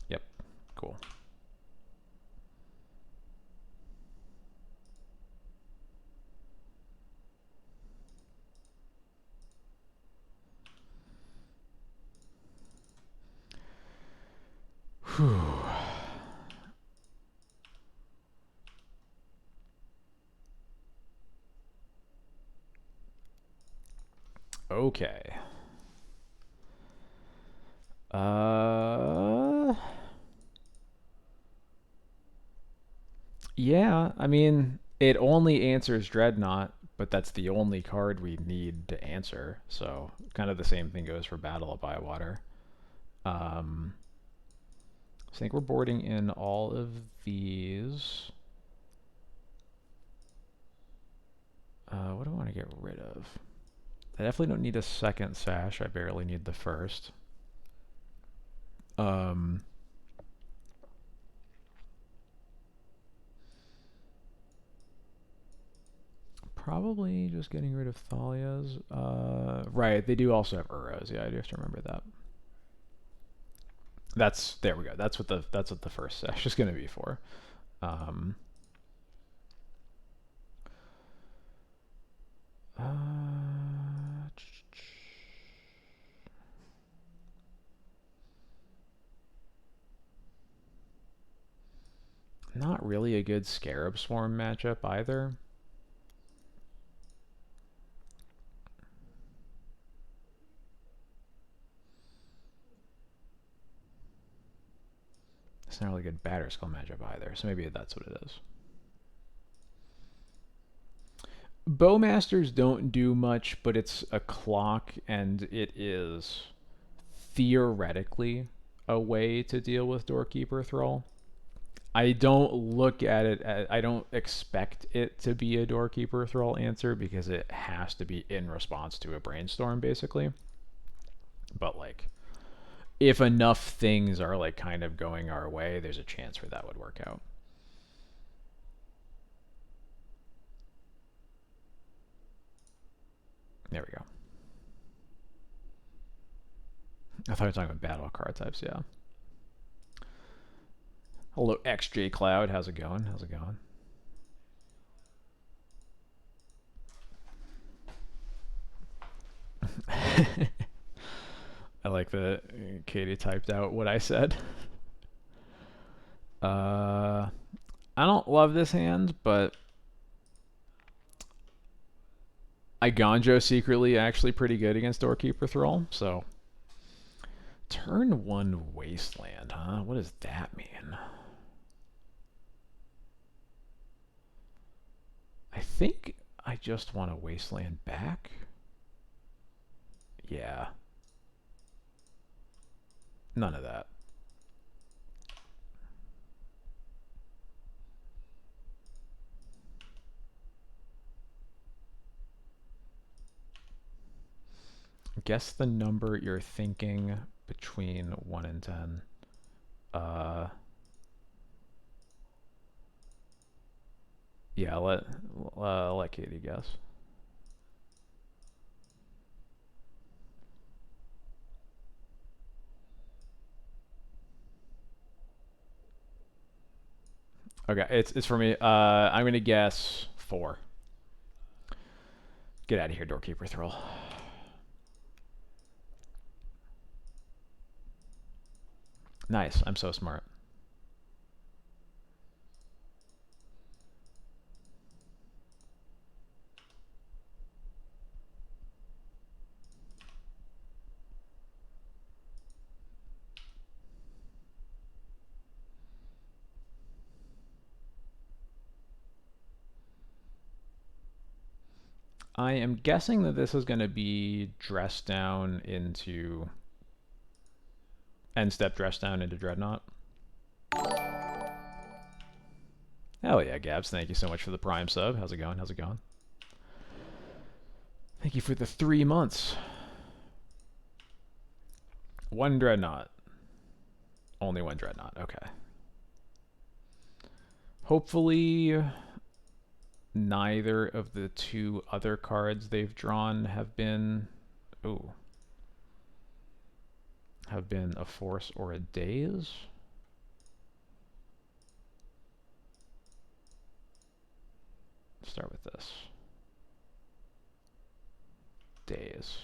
Yep. Cool. Whew. Okay. Yeah, I mean, it only answers Dreadnought, but that's the only card we need to answer. So kind of the same thing goes for Battle of Bywater. I think we're boarding in all of these. What do I want to get rid of? I definitely don't need a second sash. I barely need the first. Probably just getting rid of Thalia's. Right, they do also have Uros. Yeah, I do have to remember that. There we go. That's what the first sash is going to be for. Not really a good Scarab Swarm matchup either. It's not really a good Batterskull matchup either, so maybe that's what it is. Bowmasters don't do much, but it's a clock, and it is theoretically a way to deal with Doorkeeper Thrall. I don't look at it as, I don't expect it to be a Doorkeeper Thrall answer because it has to be in response to a brainstorm, basically. But like, if enough things are like kind of going our way, there's a chance where that would work out. There we go. I thought you were talking about battle card types, yeah. Hello, XJ Cloud. How's it going? How's it going? I like that Katie typed out what I said. I don't love this hand, but Iganjo secretly actually pretty good against Doorkeeper Thrall, so turn 1 Wasteland, huh? What does that mean? I think I just want a Wasteland back. Yeah. None of that. Guess the number you're thinking between 1 and 10. Yeah, let Katie guess. Okay, it's for me. I'm gonna guess 4. Get out of here, Doorkeeper Thrall. Nice. I'm so smart. I am guessing that this is going to be dressed down into end step dressed down into Dreadnought. Hell yeah, Gabs. Thank you so much for the Prime sub. How's it going? How's it going? Thank you for the 3 months. 1 Dreadnought. Only 1 Dreadnought. Okay. Hopefully neither of the 2 other cards they've drawn have been a force or a daze. Start with this. Daze.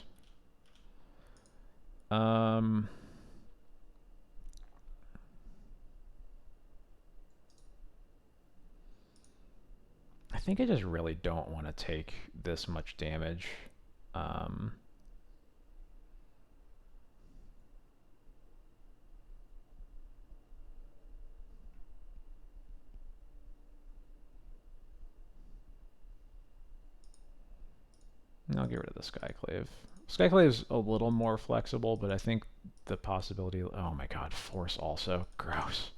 I think I just really don't want to take this much damage. I'll get rid of the Skyclave. Skyclave's a little more flexible, but I think the possibility... Oh my god, Force also. Gross.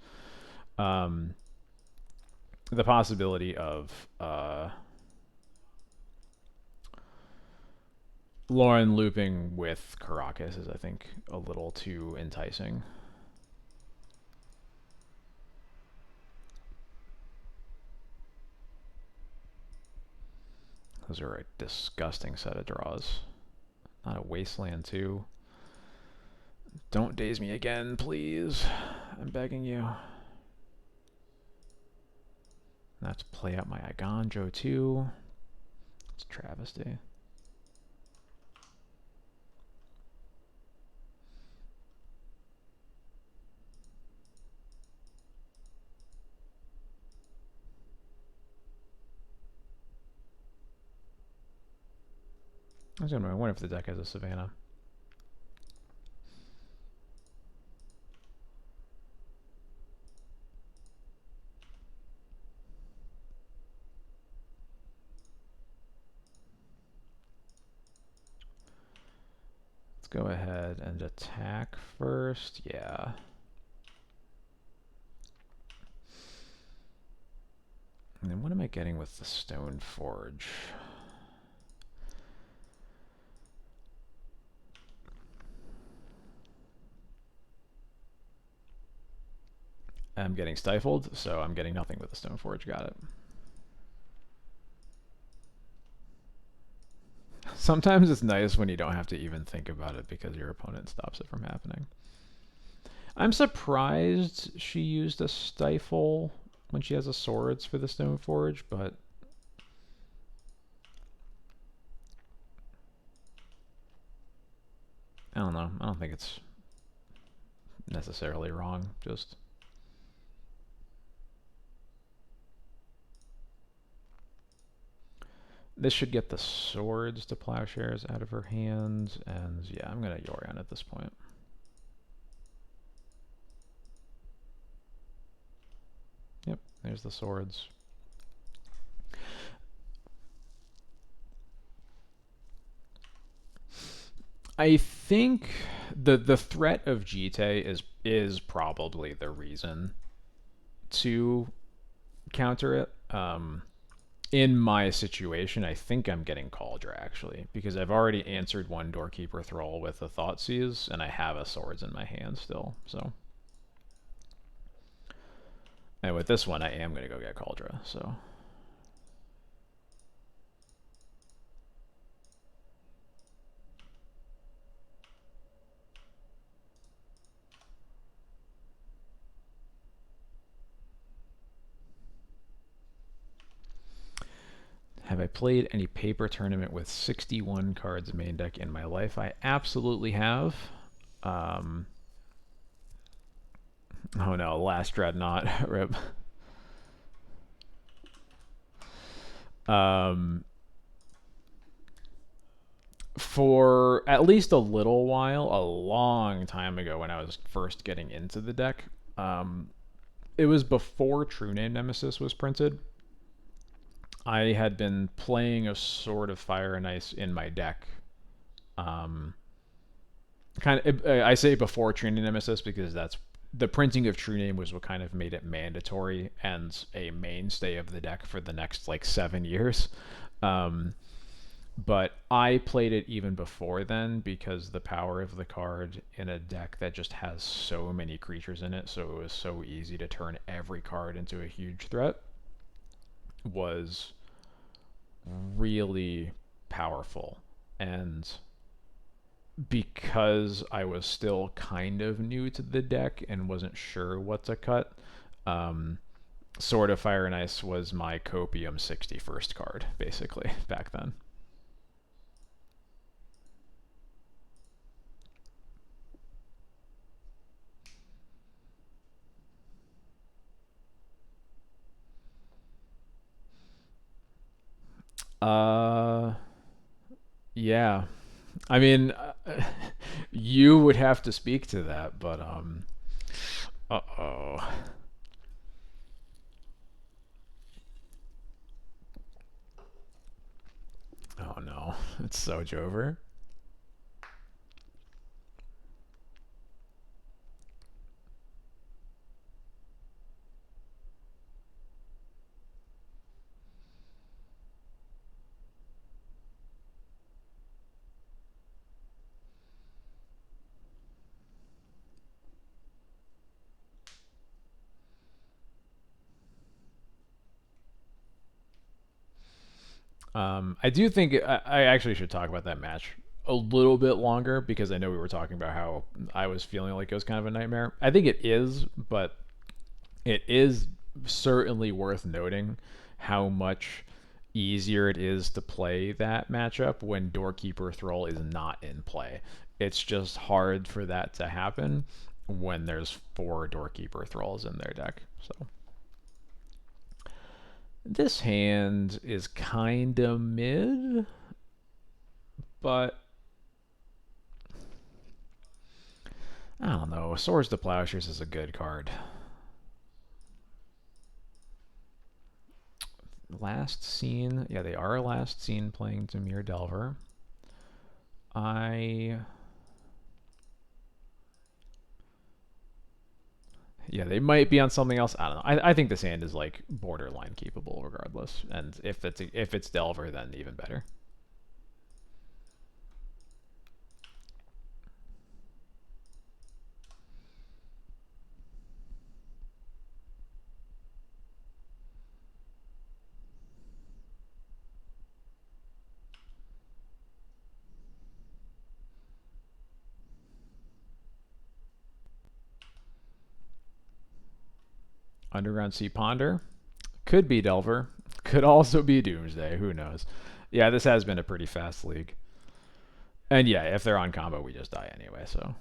The possibility of Lauren looping with Caracas is, I think, a little too enticing. Those are a disgusting set of draws. Not a Wasteland, too. Don't daze me again, please. I'm begging you. I have to play out my Iganjo, too. It's a travesty. I wonder if the deck has a Savannah. Let's go ahead and attack first. Yeah. And then what am I getting with the Stone Forge? I'm getting stifled, so I'm getting nothing with the Stone Forge. Got it. Sometimes it's nice when you don't have to even think about it because your opponent stops it from happening. I'm surprised she used a stifle when she has a swords for the Stone Forge, but I don't know. I don't think it's necessarily wrong. Just this should get the swords to plowshares out of her hands, and yeah, I'm gonna Yorion at this point. Yep, there's the swords. I think the threat of Jite is probably the reason to counter it. In my situation, I think I'm getting Cauldra, actually, because I've already answered one Doorkeeper Thrall with a Thoughtseize, and I have a Swords in my hand still, so. And with this one, I am going to go get Cauldra, so. Have I played any paper tournament with 61 cards main deck in my life? I absolutely have. Oh no, Last Dreadnought. Rip. For at least a little while, a long time ago when I was first getting into the deck, it was before True Name Nemesis was printed. I had been playing a Sword of Fire and Ice in my deck. I say before True Name Nemesis because that's the printing of True Name was what kind of made it mandatory and a mainstay of the deck for the next like 7 years. But I played it even before then because the power of the card in a deck that just has so many creatures in it, so it was so easy to turn every card into a huge threat, was really powerful. And because I was still kind of new to the deck and wasn't sure what to cut, Sword of Fire and Ice was my Copium 61st card, basically, back then. Yeah. I mean, you would have to speak to that, but uh-oh. Oh no, it's so Jover. I do think I actually should talk about that match a little bit longer because I know we were talking about how I was feeling like it was kind of a nightmare. I think it is, but it is certainly worth noting how much easier it is to play that matchup when Doorkeeper Thrall is not in play. It's just hard for that to happen when there's 4 Doorkeeper Thralls in their deck. So this hand is kind of mid, but I don't know. Swords to Plowshares is a good card. Last seen, yeah, they are last seen playing Dimir Delver. I Yeah, they might be on something else. I don't know. I think this hand is like borderline capable regardless. And if it's Delver, then even better. Underground Sea Ponder could be Delver, could also be Doomsday. Who knows? Yeah, this has been a pretty fast league. And yeah, if they're on combo, we just die anyway. So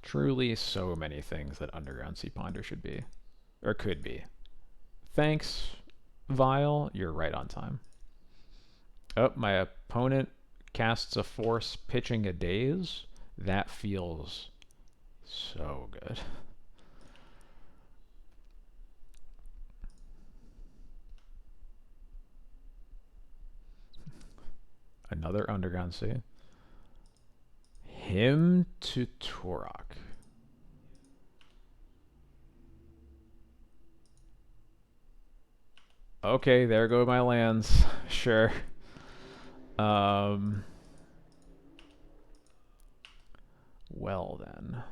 truly, so many things that Underground Sea Ponder should be or could be. Thanks, Vile. You're right on time. Oh, my opponent casts a force pitching a daze. That feels so good. Another Underground Sea. Him to Turok. Okay, there go my lands. Sure. Um. Well then.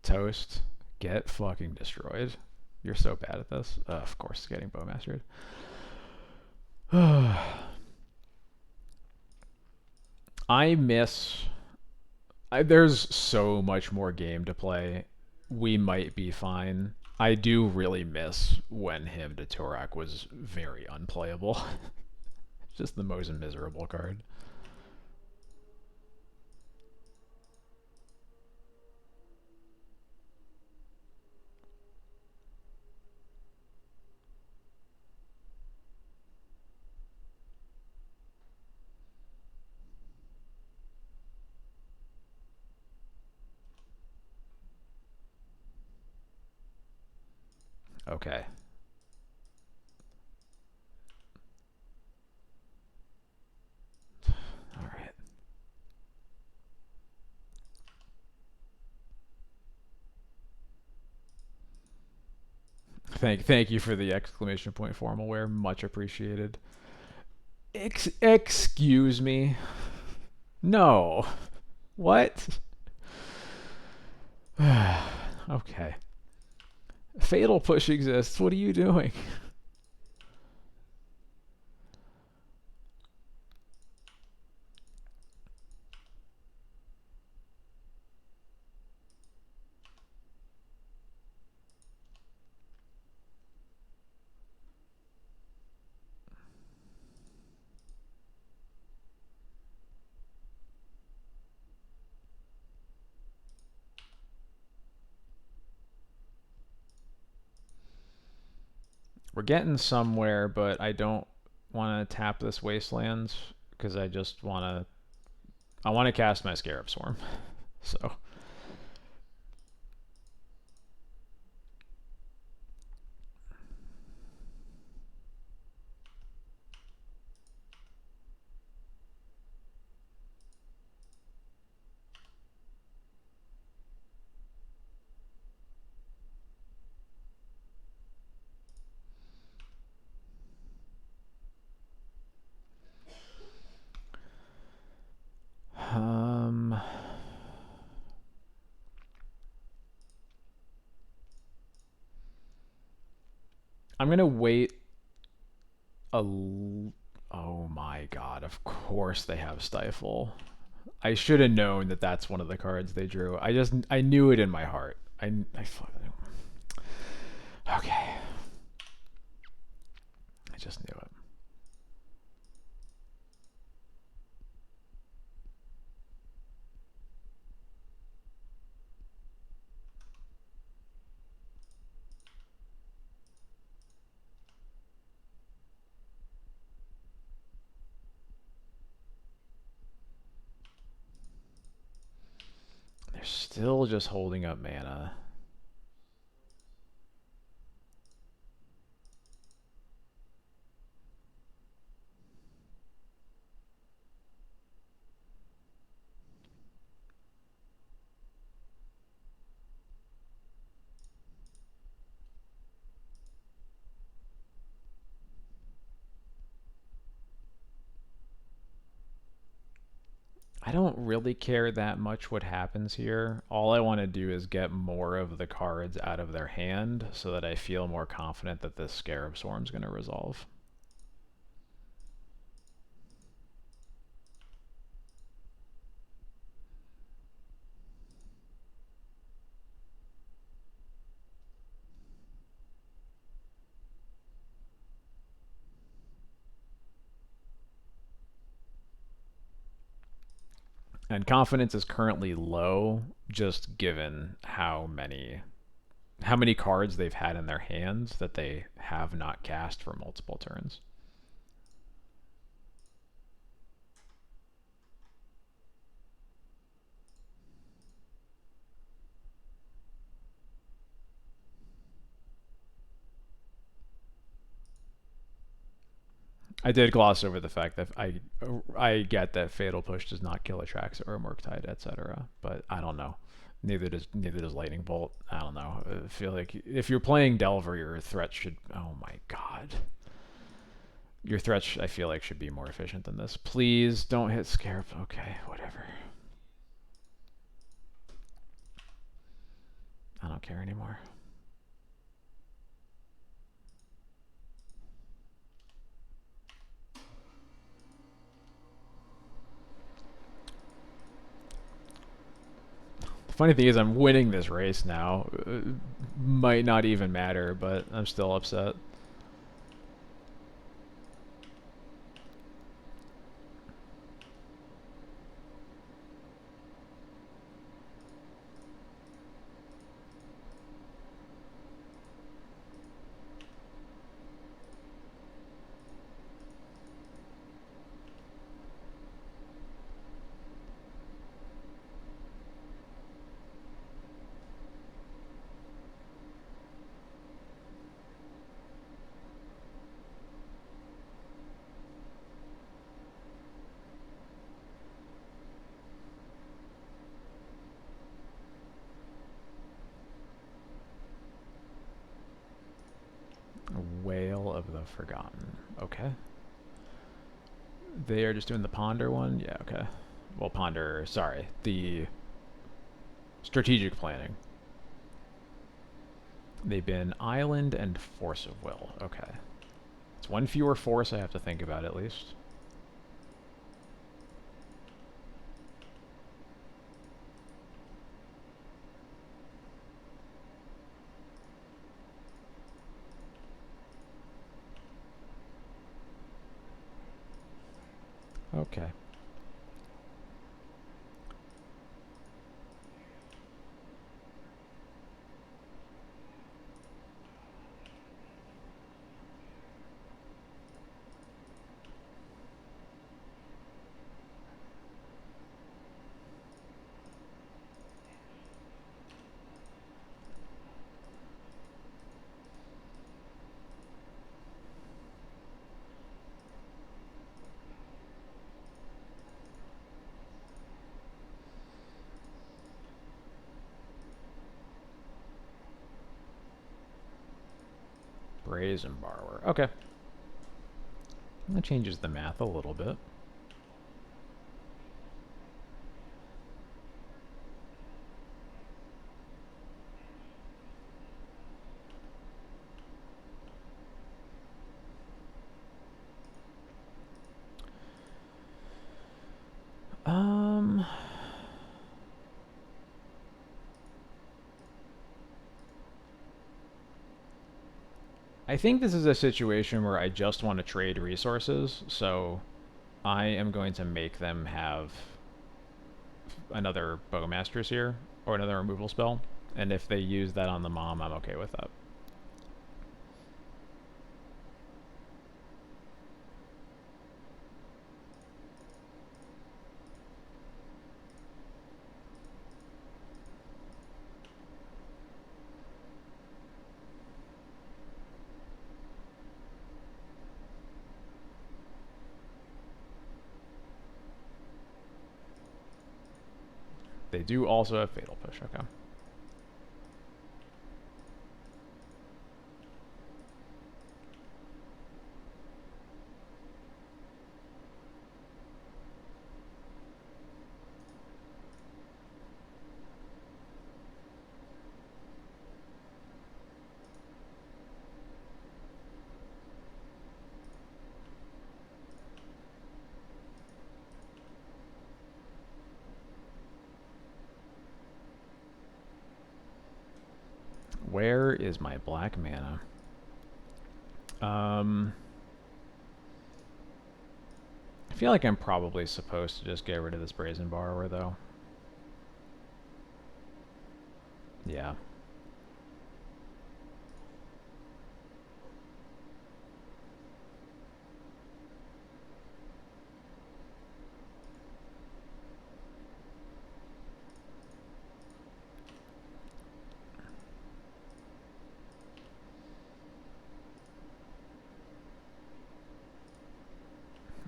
Toast. Get fucking destroyed. You're so bad at this. Of course, getting Bowmastered. I miss. There's so much more game to play. We might be fine. I do really miss when him to Turok was very unplayable. Just the most miserable card. Okay. All right. Thank you for the exclamation point formalware. Much appreciated. Excuse me. No. What? Okay. Fatal push exists. What are you doing? We're getting somewhere, but I don't want to tap this Wastelands because I just want to. I want to cast my Scarab Swarm. So. I'm gonna wait a. Oh my god! Of course they have Stifle. I should have known that that's one of the cards they drew. I knew it in my heart. Okay. I just knew it. They're still just holding up mana. I don't really care that much what happens here. All I want to do is get more of the cards out of their hand so that I feel more confident that this Scarab Swarm's going to resolve. And confidence is currently low, just given how many cards they've had in their hands that they have not cast for multiple turns. I did gloss over the fact that I get that Fatal Push does not kill Atraxa or Murktide, etc. But I don't know. Neither does Lightning Bolt. I don't know. I feel like if you're playing Delver, your threat should. Oh my god. Your threat, I feel like, should be more efficient than this. Please don't hit Scarab. Okay, whatever. I don't care anymore. The funny thing is, I'm winning this race now. Might not even matter, but I'm still upset. Whale of the Forgotten. Okay. They are just doing the Ponder one? Yeah, okay. Well, Ponder, sorry. The strategic planning. They've been Island and Force of Will. Okay. It's one fewer force I have to think about at least. Okay. Brazen Borrower. Okay. That changes the math a little bit. I think this is a situation where I just want to trade resources, so I am going to make them have another Bowmaster's here, or another removal spell, and if they use that on the mom, I'm okay with that. They do also have Fatal Push, okay. Where is my black mana? I feel like I'm probably supposed to just get rid of this Brazen Borrower, though. Yeah.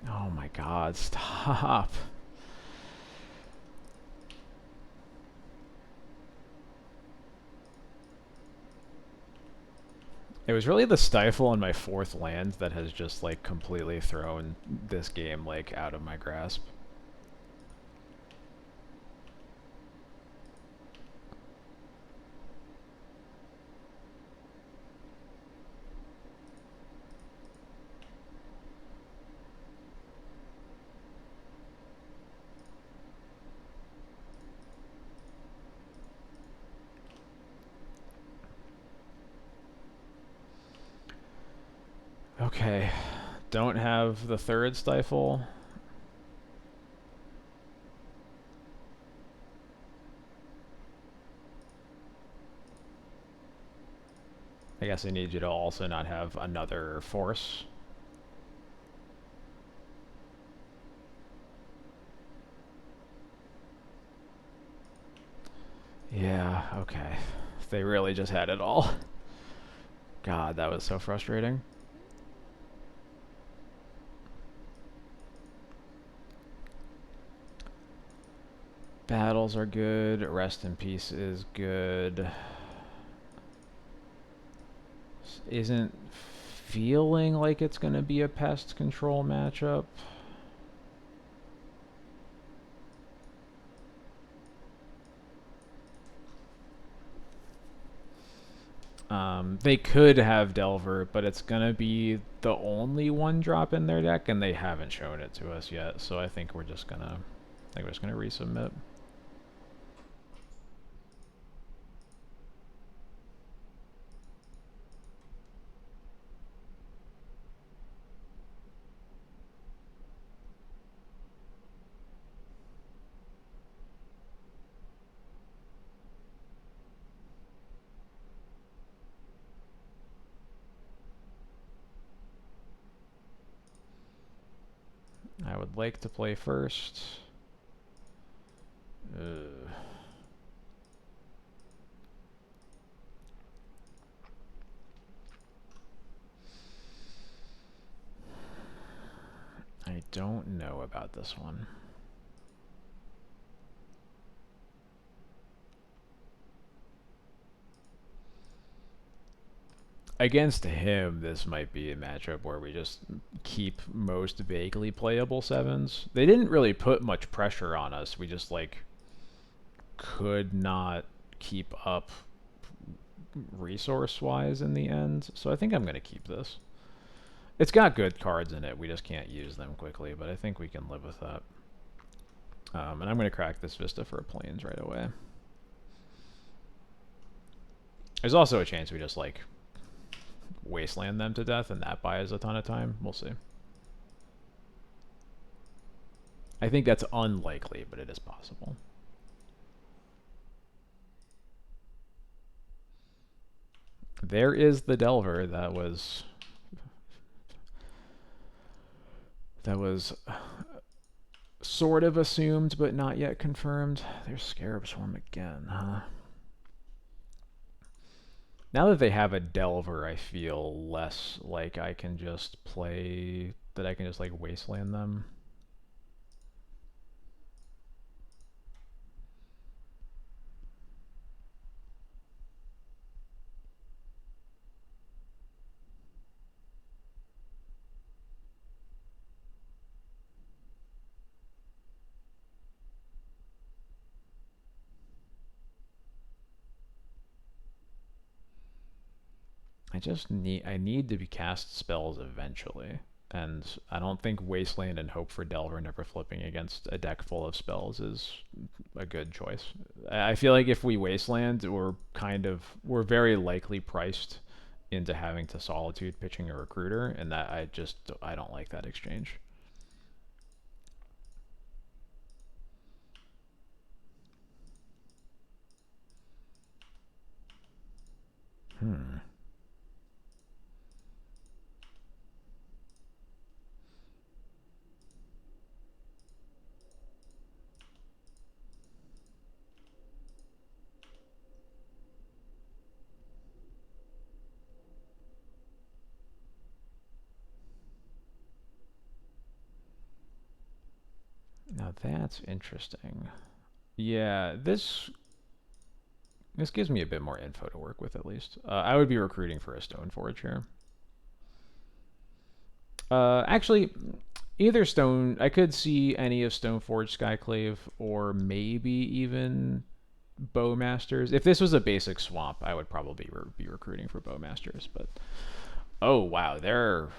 Oh my god, stop. It was really the stifle on my fourth land that has just like completely thrown this game like out of my grasp. Okay, don't have the third stifle. I guess I need you to also not have another force. Yeah, okay. They really just had it all. God, that was so frustrating. Battles are good. Rest in Peace is good. Isn't feeling like it's going to be a pest control matchup. They could have Delver, but it's going to be the only one drop in their deck, and they haven't shown it to us yet. So I think we're just gonna resubmit. I would like to play first. I don't know about this one. Against him, this might be a matchup where we just keep most vaguely playable sevens. They didn't really put much pressure on us. We just like could not keep up resource-wise in the end. So I think I'm going to keep this. It's got good cards in it. We just can't use them quickly, but I think we can live with that. And I'm going to crack this Vista for a Plains right away. There's also a chance we just like wasteland them to death and that buys a ton of time. We'll see. I think that's unlikely, but it is possible. There is the Delver that was sort of assumed but not yet confirmed. There's Scarab Swarm again, huh? Now that they have a Delver, I feel less like I can just play, that I can just like wasteland them. I need to be cast spells eventually. And I don't think Wasteland and Hope for Delver never flipping against a deck full of spells is a good choice. I feel like if we Wasteland, we're very likely priced into having to Solitude pitching a Recruiter, and that I don't like that exchange. Hmm. Now that's interesting. Yeah, this gives me a bit more info to work with at least. I would be recruiting for a Stoneforge here. Actually, either Stone. I could see any of Stoneforge, Skyclave, or maybe even Bowmasters. If this was a basic swamp, I would probably be recruiting for Bowmasters. But oh wow, their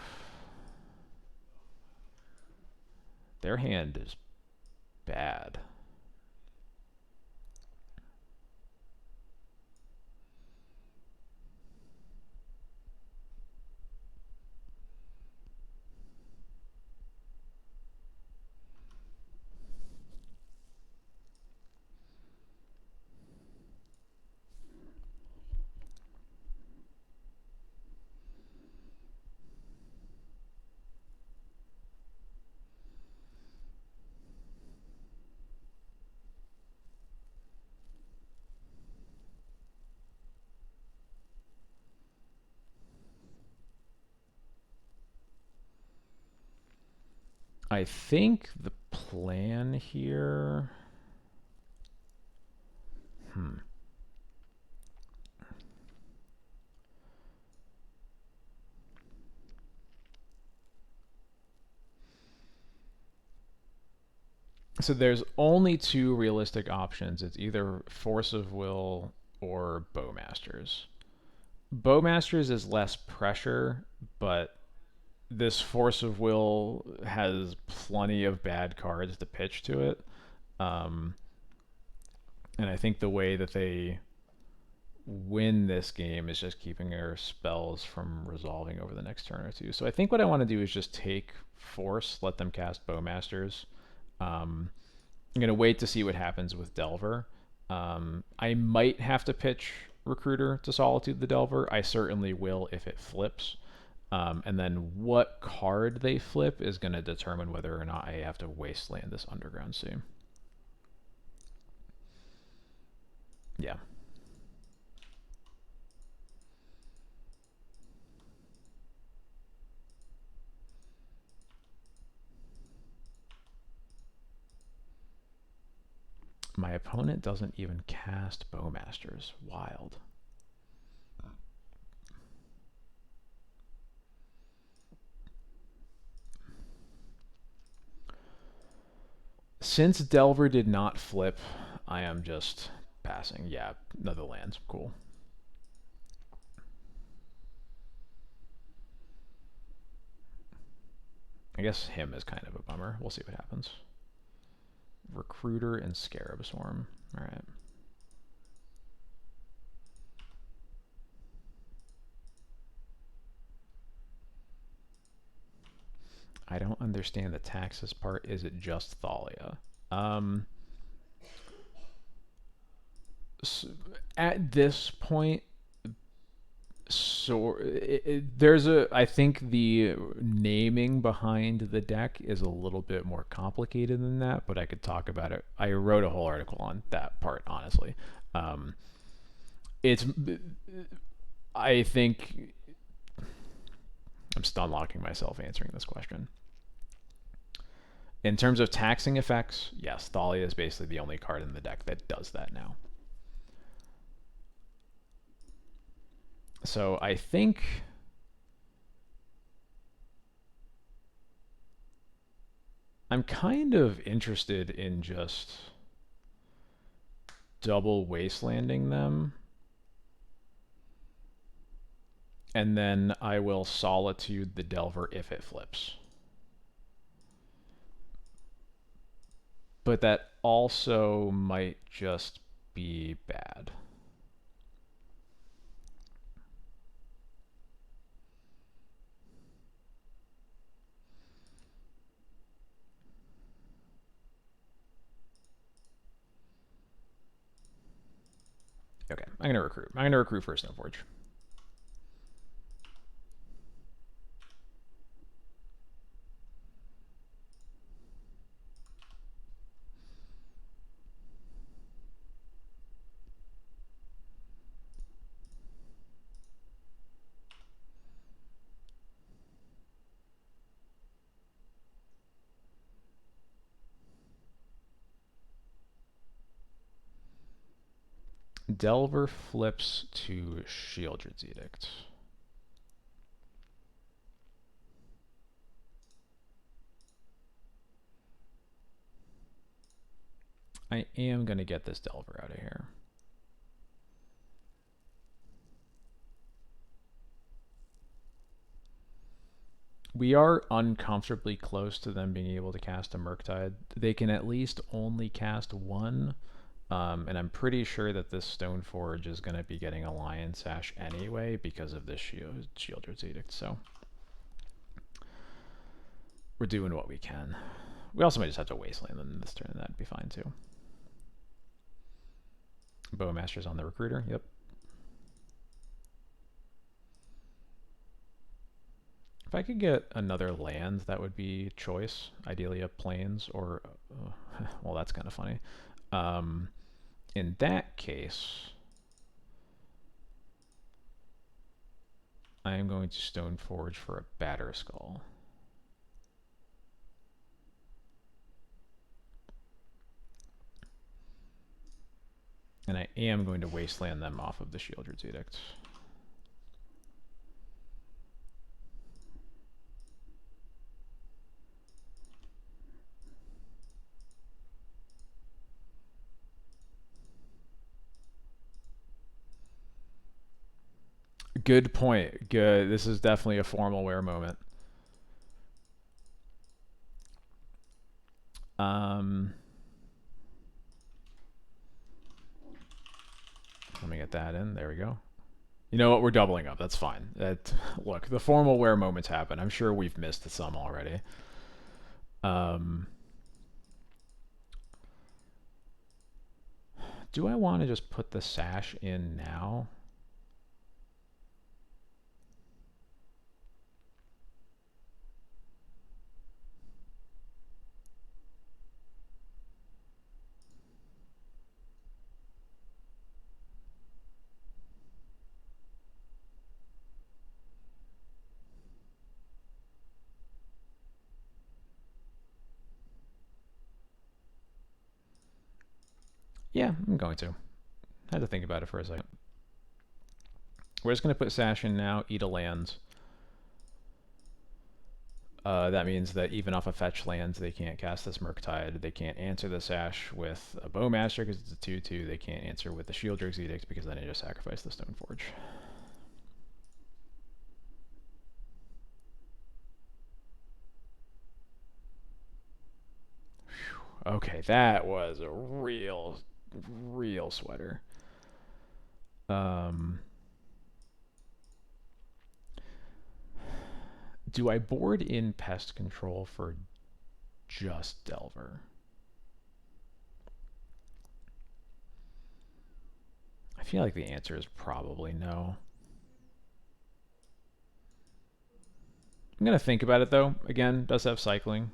hand is bad. I think the plan here. Hmm. So there's only two realistic options. It's either Force of Will or Bowmasters. Bowmasters is less pressure, but this Force of Will has plenty of bad cards to pitch to it. Um, and I think the way that they win this game is just keeping their spells from resolving over the next turn or two. So I think what I want to do is just take Force, let them cast Bowmasters. I'm going to wait to see what happens with Delver. I might have to pitch Recruiter to Solitude the Delver. I certainly will if it flips. And then what card they flip is going to determine whether or not I have to Wasteland this Underground Sea. Yeah. My opponent doesn't even cast Bowmasters. Wild. Since Delver did not flip, I am just passing. Yeah, another land. Cool. I guess him is kind of a bummer. We'll see what happens. Recruiter and Scarab Swarm. All right. I don't understand the taxes part. Is it just Thalia? So at this point, so there's a. I think the naming behind the deck is a little bit more complicated than that, but I could talk about it. I wrote a whole article on that part, honestly. It's. I think I'm stun locking myself answering this question. In terms of taxing effects, yes, Thalia is basically the only card in the deck that does that now. So I think I'm kind of interested in just double wastelanding them. And then I will Solitude the Delver if it flips. But that also might just be bad. Okay, I'm going to recruit. I'm going to recruit for Stoneforge. Delver flips to Shieldred's Edict. I am going to get this Delver out of here. We are uncomfortably close to them being able to cast a Murktide. They can at least only cast one, and I'm pretty sure that this Stoneforge is going to be getting a Lion Sash anyway because of this Shieldred's Edict, so we're doing what we can. We also might just have to Wasteland them this turn, and that'd be fine too. Bowmaster's on the Recruiter, yep. If I could get another land, that would be choice. Ideally a Plains or... well, that's kind of funny. In that case, I am going to Stoneforge for a Batterskull. And I am going to Wasteland them off of the Shieldred's Edict. Good point. Good. This is definitely a formal wear moment. Let me get that in. There we go. You know what? We're doubling up. That's fine. Look, the formal wear moments happen. I'm sure we've missed some already. Do I want to just put the Sash in now? Yeah, I'm going to. I had to think about it for a second. We're just going to put Sash in now, eat a land. That means that even off of fetch lands, they can't cast this Murktide. They can't answer the Sash with a Bowmaster because it's a 2/2. They can't answer with the Shieldrig's Edict because then they just sacrifice the Stoneforge. Okay, that was a real sweater. Do I board in Pest Control for just Delver? I feel like the answer is probably no. I'm going to think about it, though. Again, does have cycling.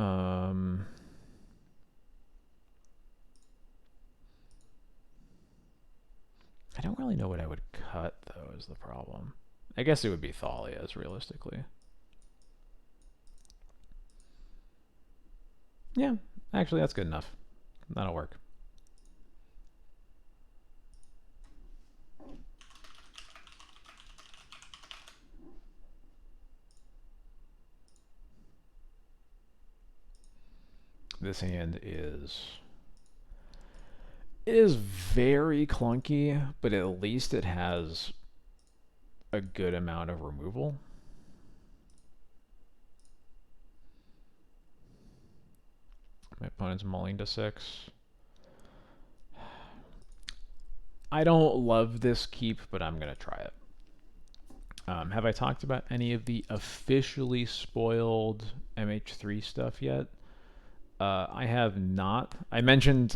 I don't really know what I would cut, though, is the problem. I guess it would be Thalia's, realistically. Yeah, actually, that's good enough. That'll work. This hand is... It is very clunky, but at least it has a good amount of removal. My opponent's mulling to 6. I don't love this keep, but I'm going to try it. Have I talked about any of the officially spoiled MH3 stuff yet? I have not. I mentioned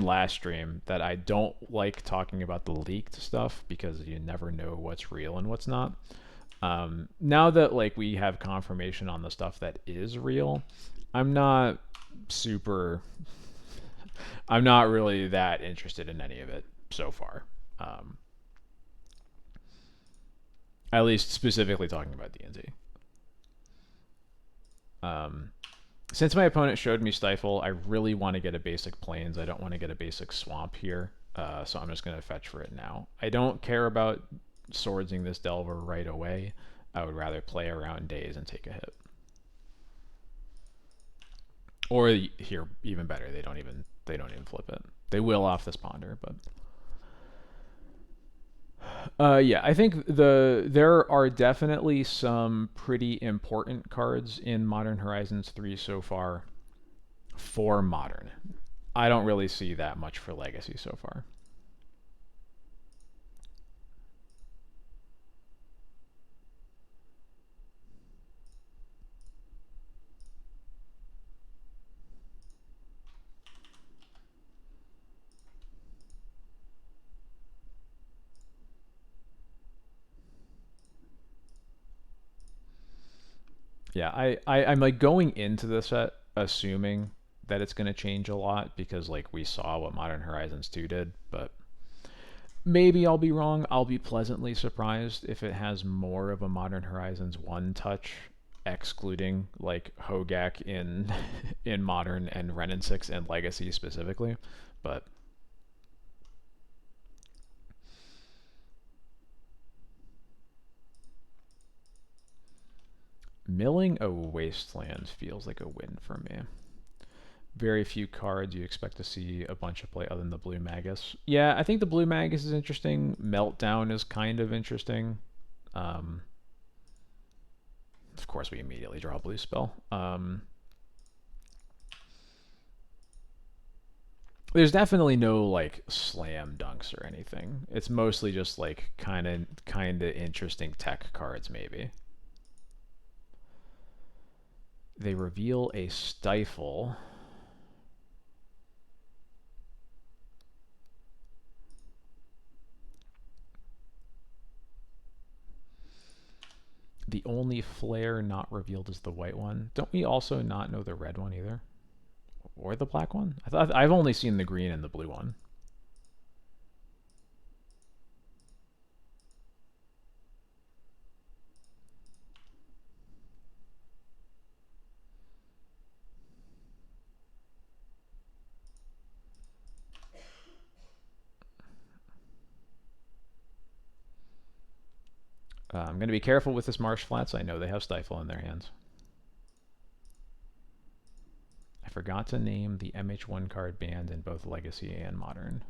last stream that I don't like talking about the leaked stuff because you never know what's real and what's not. Now that like we have confirmation on the stuff that is real, I'm not super. I'm not really that interested in any of it so far. At least specifically talking about DNZ. Since my opponent showed me Stifle, I really want to get a basic Plains. I don't want to get a basic Swamp here, so I'm just going to fetch for it now. I don't care about swordsing this Delver right away. I would rather play around days and take a hit. Or here, even better, they don't even flip it. They will off this Ponder, but yeah, I think there are definitely some pretty important cards in Modern Horizons 3 so far for Modern. I don't really see that much for Legacy so far. Yeah, I'm like going into the set assuming that it's going to change a lot because like we saw what Modern Horizons 2 did, but maybe I'll be wrong. I'll be pleasantly surprised if it has more of a Modern Horizons 1 touch, excluding like Hogak in in Modern and Renin 6 and Legacy specifically, but milling a wasteland feels like a win for me. Very few cards you expect to see a bunch of play other than the Blue Magus. Yeah, I think the Blue Magus is interesting. Meltdown is kind of interesting. Of course, we immediately draw a blue spell. There's definitely no like slam dunks or anything. It's mostly just like kind of interesting tech cards maybe. They reveal a Stifle. The only flare not revealed is the white one. Don't we also not know the red one either? Or the black one? I've only seen the green and the blue one. I'm going to be careful with this Marsh Flats. I know they have Stifle in their hands. I forgot to name the MH1 card banned in both Legacy and Modern.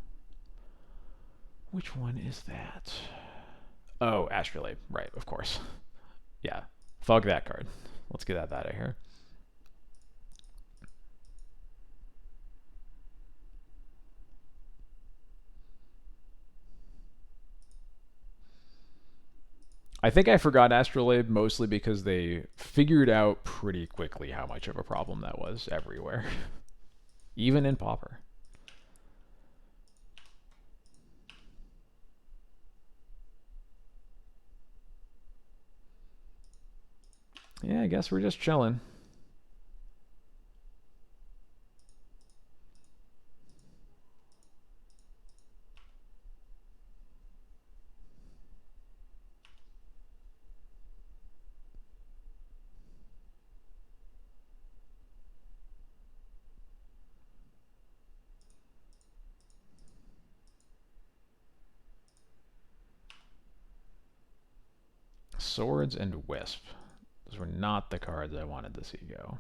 Which one is that? Oh, Astrolabe. Right, of course. Yeah. Fuck that card. Let's get that out of here. I think I forgot Astrolabe mostly because they figured out pretty quickly how much of a problem that was everywhere. Even in Pauper. Yeah, I guess we're just chilling. Swords and Wisp. Those were not the cards I wanted to see go.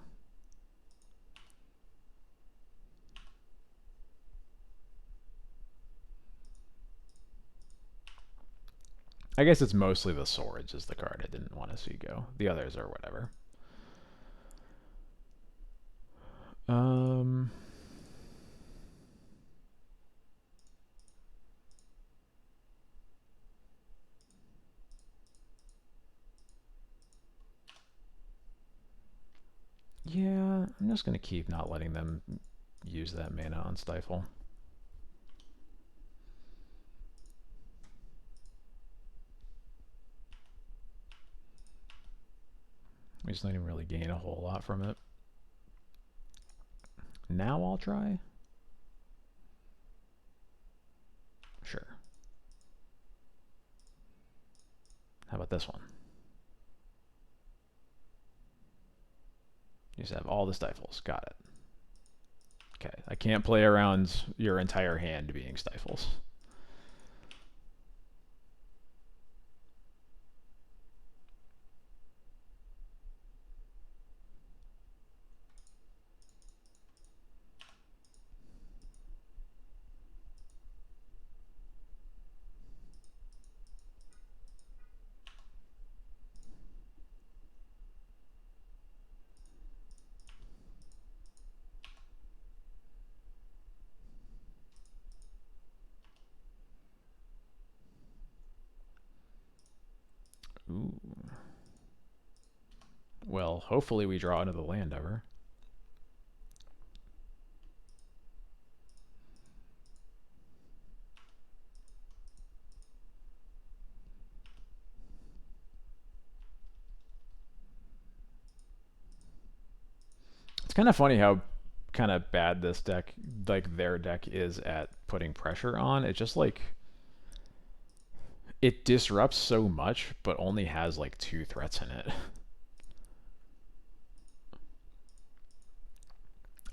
I guess it's mostly the Swords is the card I didn't want to see go. The others are whatever. Yeah, I'm just going to keep not letting them use that mana on Stifle. We just didn't really gain a whole lot from it. Now I'll try. Sure. How about this one? You just have all the Stifles. Got it. Okay, I can't play around your entire hand being Stifles. Ooh. Well, hopefully we draw into the land ever. It's kind of funny how kind of bad this deck, like their deck, is at putting pressure on. It just like it disrupts so much, but only has like 2 threats in it.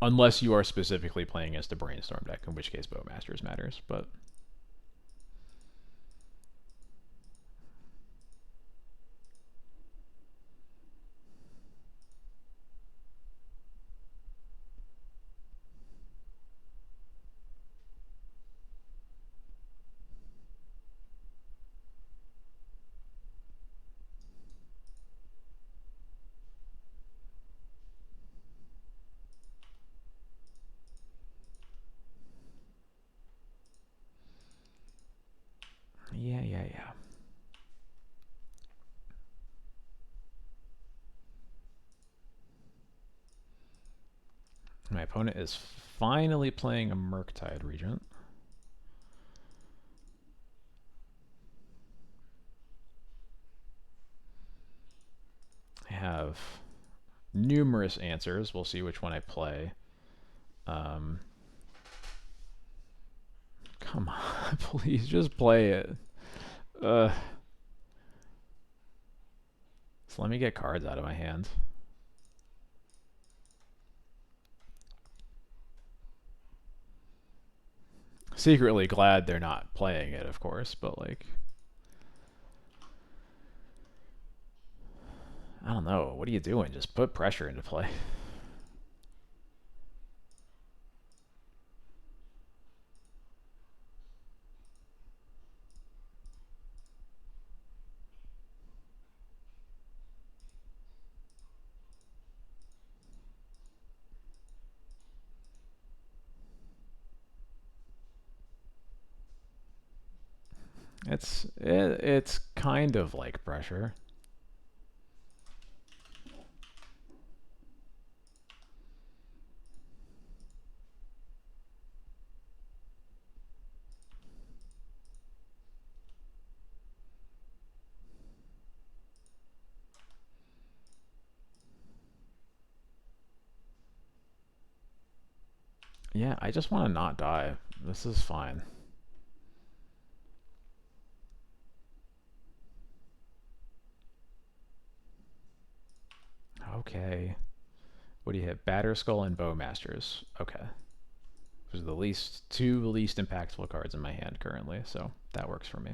Unless you are specifically playing against a Brainstorm deck, in which case Bowmasters matters. But yeah. My opponent is finally playing a Murktide Regent. I have numerous answers. We'll see which one I play. Come on, please just play it. So let me get cards out of my hand. Secretly glad they're not playing it, of course, but like I don't know. What are you doing? Just put pressure into play. It's kind of like pressure. Yeah, I just want to not die. This is fine. Okay. What do you hit? Batterskull and Bowmasters. Okay. Those are the two least impactful cards in my hand currently, so that works for me.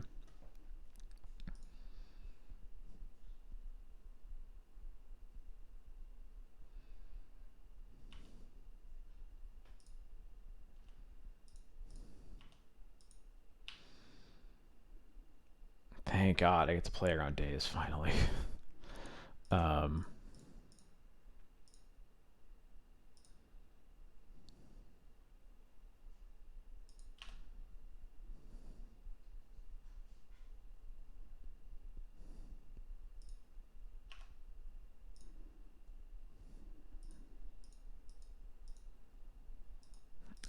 Thank God I get to play around days finally. um,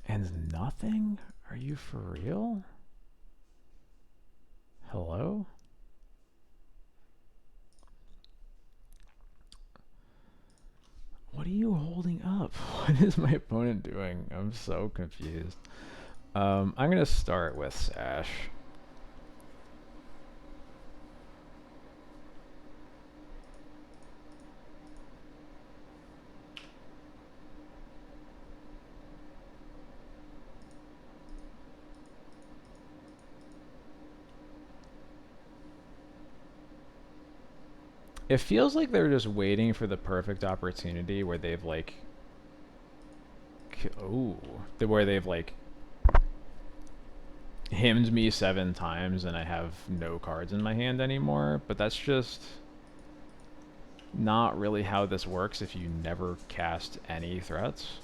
and nothing? Are you for real? Hello? What are you holding up? What is my opponent doing? I'm so confused. I'm gonna start with Sash. It feels like they're just waiting for the perfect opportunity where they've like, where they've like hymned me 7 times and I have no cards in my hand anymore. But that's just not really how this works if you never cast any threats.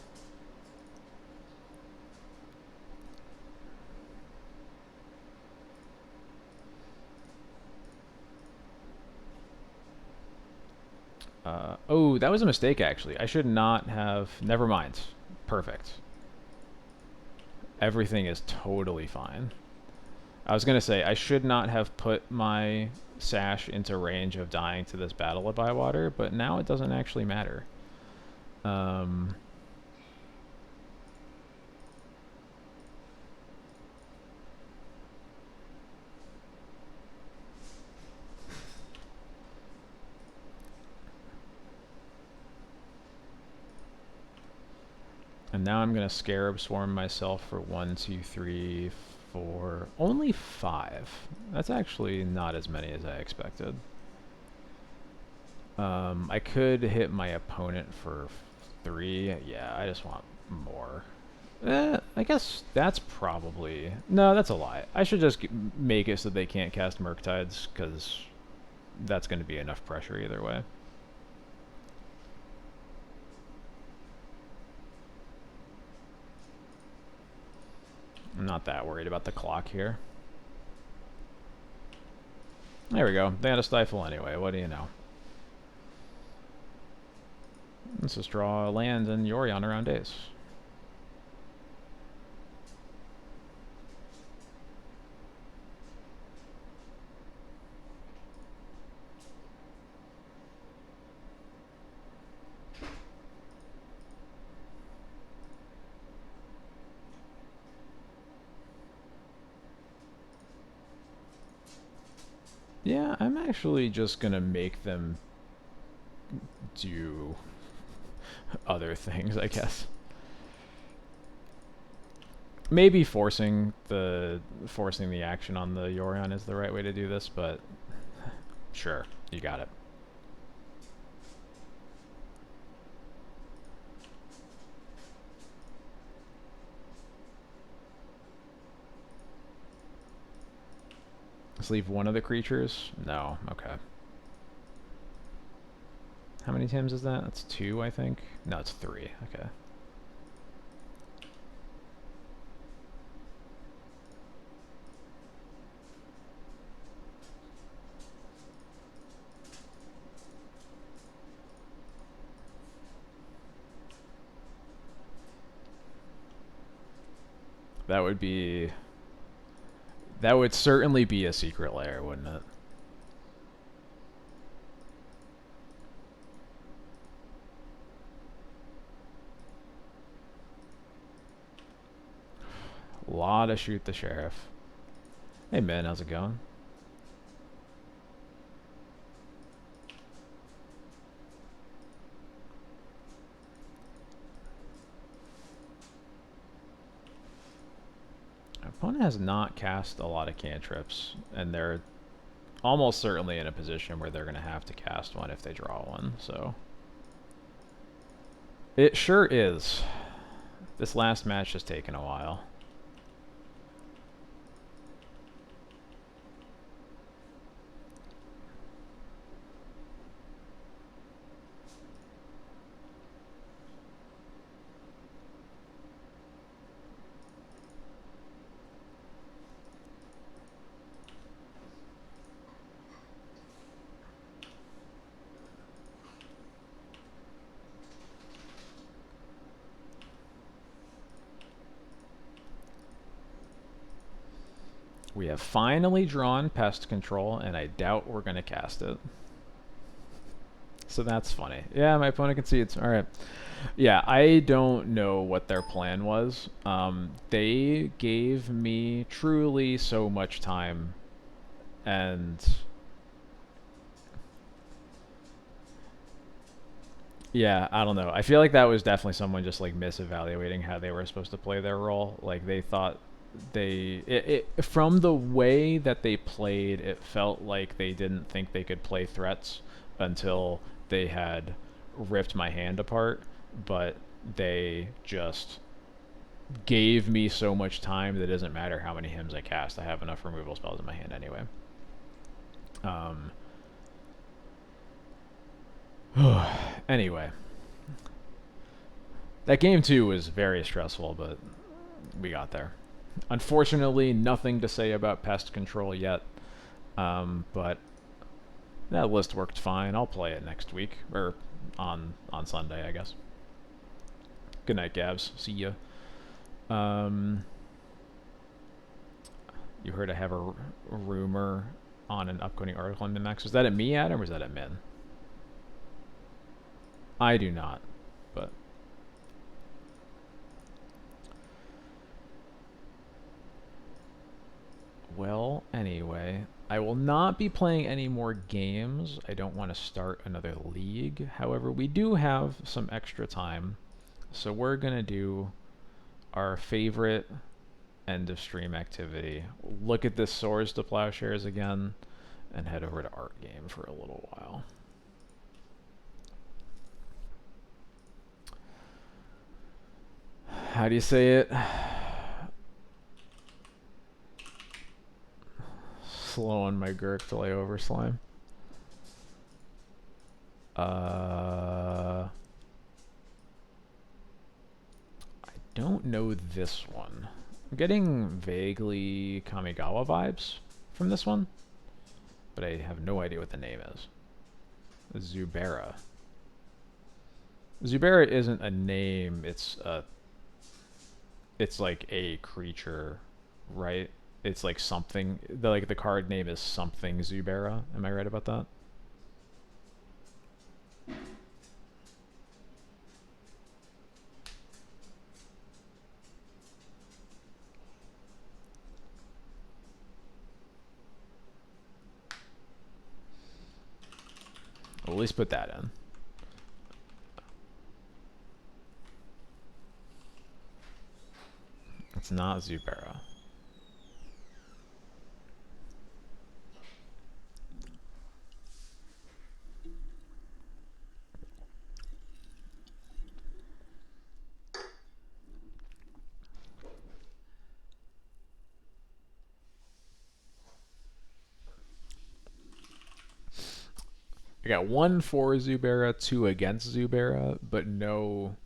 Oh, that was a mistake actually. I should not have. Never mind. Perfect. Everything is totally fine. I was gonna say I should not have put my Sash into range of dying to this Battle of Bywater, but now it doesn't actually matter. Um, and now I'm gonna Scarab Swarm myself for 1, 2, 3, 4, only 5. That's actually not as many as I expected. I could hit my opponent for 3. Yeah, I just want more. I guess that's probably... No, that's a lie. I should just make it so they can't cast Murktides, because that's going to be enough pressure either way. I'm not that worried about the clock here. There we go. They had a Stifle anyway. What do you know? Let's just draw lands and Yorion around days. Yeah, I'm actually just going to make them do other things, I guess. Maybe forcing the action on the Yorion is the right way to do this, but sure, you got it. Sleeve one of the creatures? No. Okay. How many times is that? That's 2, I think. No, it's 3. Okay. That would be... That would certainly be a secret lair, wouldn't it? A lot of shoot the sheriff. Hey, man, how's it going? My opponent has not cast a lot of cantrips, and they're almost certainly in a position where they're going to have to cast one if they draw one, so... It sure is. This last match has taken a while. We have finally drawn Pest Control, and I doubt we're going to cast it. So that's funny. Yeah, my opponent concedes. All right. Yeah, I don't know what their plan was. They gave me truly so much time, and yeah, I don't know. I feel like that was definitely someone just like misevaluating how they were supposed to play their role. Like they thought from the way that they played, it felt like they didn't think they could play threats until they had ripped my hand apart, but they just gave me so much time that it doesn't matter how many hymns I cast. I have enough removal spells in my hand anyway. Anyway, that game 2 was very stressful, but we got there. Unfortunately, nothing to say about Pest Control yet, but that list worked fine. I'll play it next week, or on Sunday, I guess. Good night, Gabs. See ya. You heard I have a rumor on an upcoming article on Minmax. Was that at me, Adam, or was that at Min? I do not, but... Well, anyway, I will not be playing any more games. I don't want to start another league. However, we do have some extra time, so we're going to do our favorite end of stream activity. Look at this Swords to Plowshares again, and head over to Art Game for a little while. How do you say it? Slowing my Gurk till I overslime. I don't know this one. I'm getting vaguely Kamigawa vibes from this one, but I have no idea what the name is. Zubera. Zubera isn't a name, it's like a creature, right? It's like something, the card name is something Zubera. Am I right about that? Well, at least put that in. It's not Zubera. I got one for Zubera, two against Zubera, but no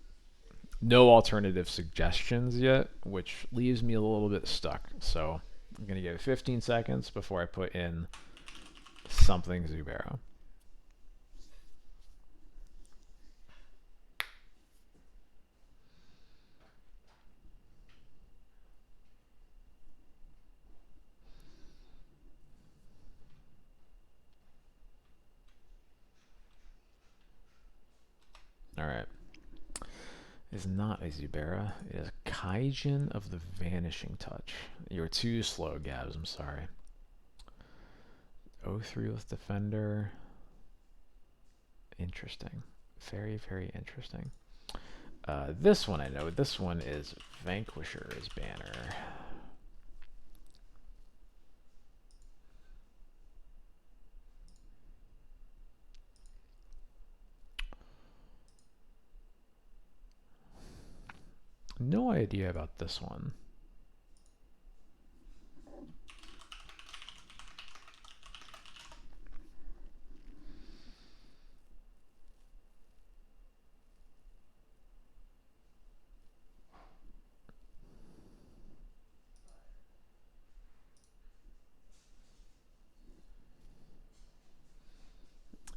alternative suggestions yet, which leaves me a little bit stuck. So I'm gonna give it 15 seconds before I put in something Zubera. All right. It is not a Zubera. It is Kaijin of the Vanishing Touch. You're too slow, Gabs. I'm sorry. 03 with Defender. Interesting. Very, very interesting. This one I know. This one is Vanquisher's Banner. No idea about this one.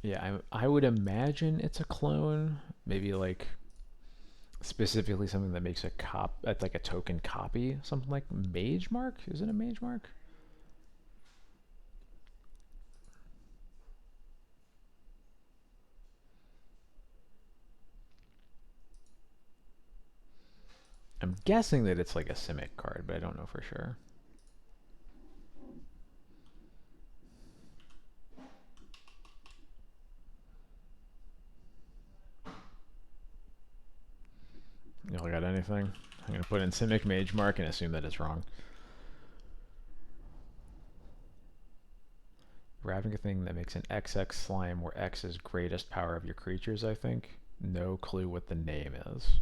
Yeah, I would imagine it's a clone. Maybe like specifically something that makes a like a token copy. Something like Mage Mark. Is it a Mage Mark? I'm guessing that it's like a Simic card, but I don't know for sure. Y'all got anything? I'm gonna put in Simic Mage Mark and assume that it's wrong. Grabbing a thing that makes an XX slime where X is greatest power of your creatures, I think. No clue what the name is.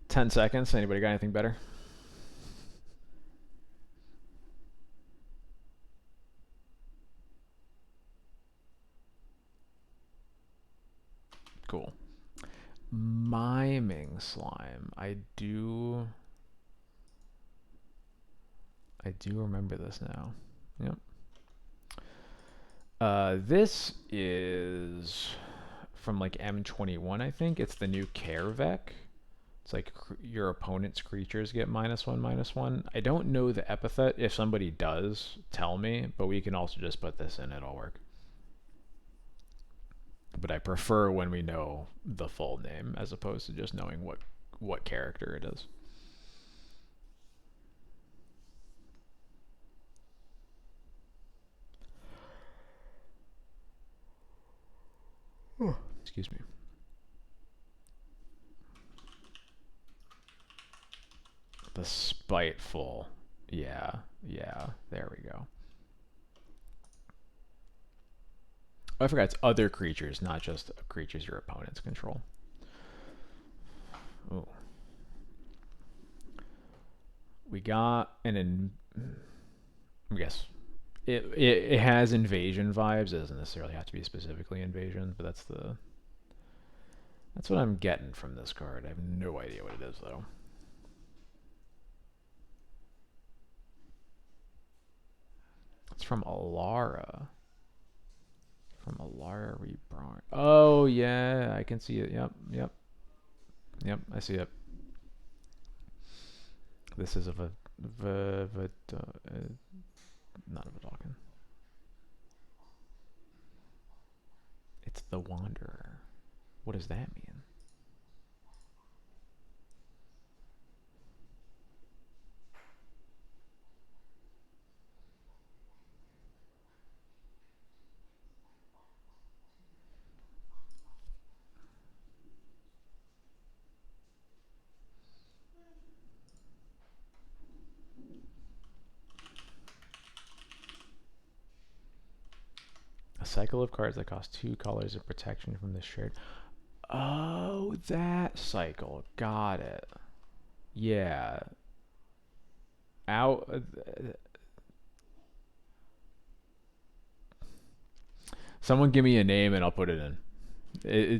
Ten seconds. Anybody got anything better? Cool. Miming slime. I do remember this now. Yep. This is from like M21, I think. It's the new Kervek. It's like your opponent's creatures get -1/-1. I don't know the epithet. If somebody does, tell me, but we can also just put this in. It'll work. But I prefer when we know the full name as opposed to just knowing what character it is. Excuse me. The Spiteful. Yeah, there we go. Oh, I forgot it's other creatures, not just creatures your opponents control. Oh. We got yes. It has invasion vibes. It doesn't necessarily have to be specifically invasion, but that's what I'm getting from this card. I have no idea what it is though. It's from Alara. From Alara Reborn. Oh yeah, I can see it. Yep. I see it. This is of a not of a Vedalken. It's the Wanderer. What does that mean? A cycle of cards that cost 2 colors of protection from the shared. Oh, that cycle. Got it. Yeah. Out. Someone give me a name and I'll put it in.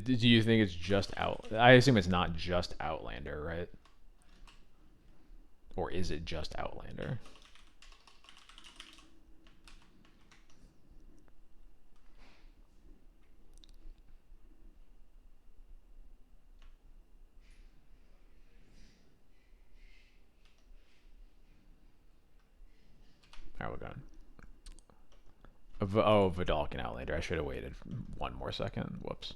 Do you think it's just out? I assume it's not just Outlander, right? Or is it just Outlander? How are we going? Oh, Vidalcan Outlander. I should have waited one more second. Whoops.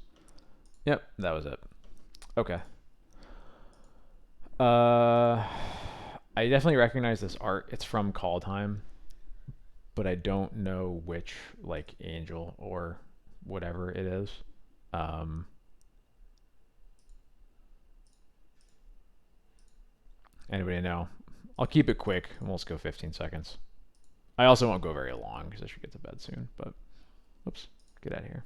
Yep, that was it. Okay. I definitely recognize this art. It's from Call Time, but I don't know which like angel or whatever it is. Um, Anybody know? I'll keep it quick. We'll just go 15 seconds. I also won't go very long because I should get to bed soon. But, oops, get out of here.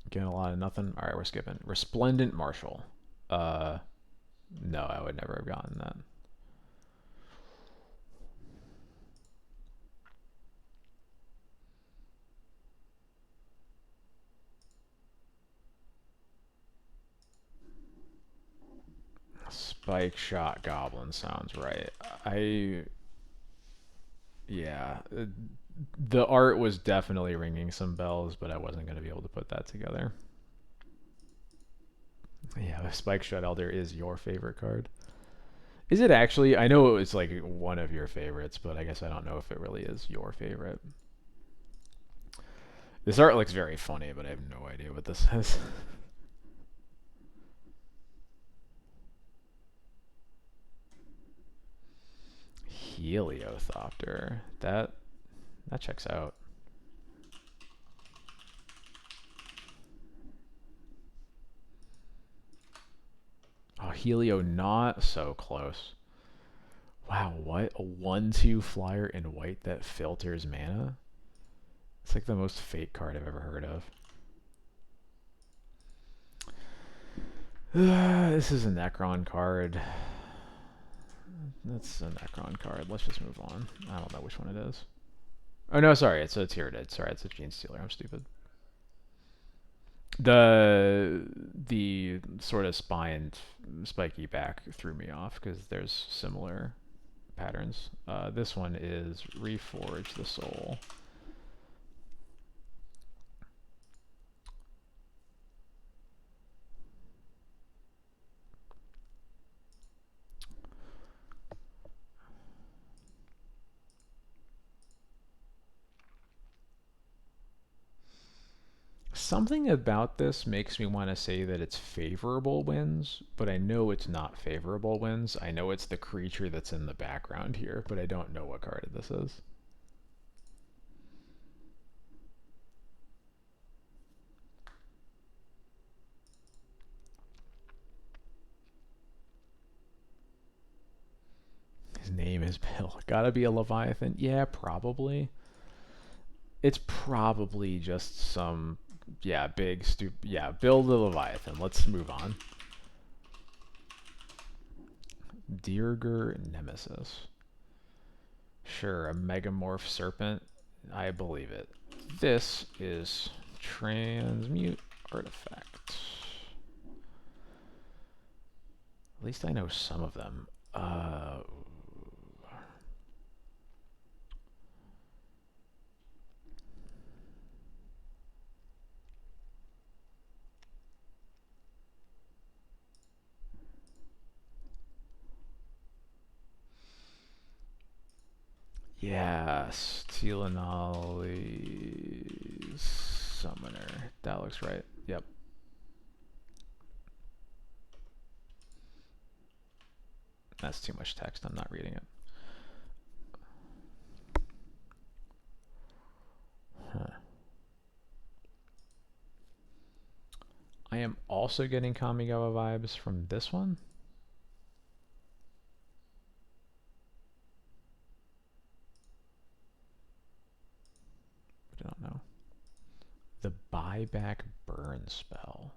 Getting a lot of nothing. All right, we're skipping. Resplendent Marshal. No, I would never have gotten that. Spike Shot Goblin sounds right. Yeah, the art was definitely ringing some bells, but I wasn't going to be able to put that together. Yeah, the Spike Shot Elder is your favorite card. Is it actually? I know it's like one of your favorites, but I guess I don't know if it really is your favorite. This art looks very funny, but I have no idea what this is. Heliosopter. That checks out. Oh, Helio not so close. Wow, what? A 1/2 flyer in white that filters mana? It's like the most fake card I've ever heard of. This is a Necron card. That's a Necron card. Let's just move on. I don't know which one it is. Oh no, sorry, it's a Tyranids. Sorry, it's a Gene Stealer. I'm stupid. The sort of spined spiky back threw me off because there's similar patterns. This one is Reforge the Soul. Something about this makes me want to say that it's favorable winds, but I know it's not favorable winds. I know it's the creature that's in the background here, but I don't know what card this is. His name is Bill. Gotta be a Leviathan. Yeah, probably. It's probably just some, yeah, big, stupid, yeah, Bill the Leviathan. Let's move on. Dirger Nemesis. Sure, a Megamorph Serpent. I believe it. This is Transmute Artifact. At least I know some of them. Yes, Telanali Summoner. That looks right. Yep. That's too much text. I'm not reading it. Huh. I am also getting Kamigawa vibes from this one. Buyback burn spell.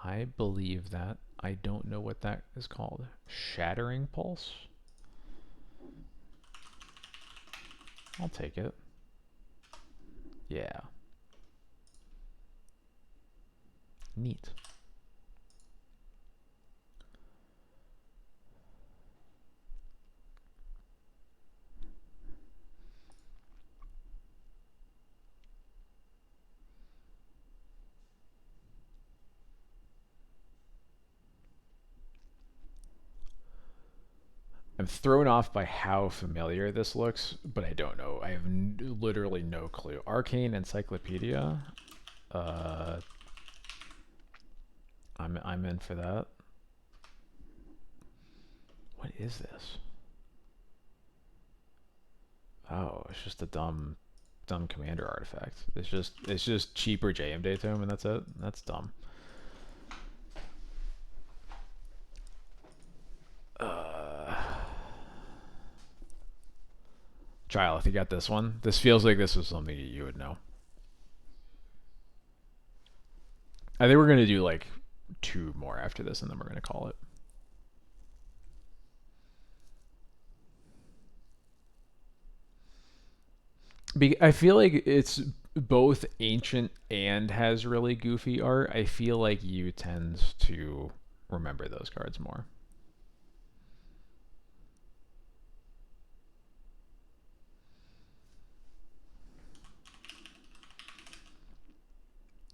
I believe that. I don't know what that is called. Shattering Pulse? I'll take it. Yeah. Neat. I'm thrown off by how familiar this looks, but I don't know. I have literally no clue. Arcane Encyclopedia. I'm in for that. What is this? Oh, it's just a dumb commander artifact. It's just cheaper JM Datum, and that's it. That's dumb. Child, if you got this one, this feels like this was something you would know. I think we're gonna do like 2 more after this, and then we're gonna call it. I feel like it's both ancient and has really goofy art. I feel like you tend to remember those cards more.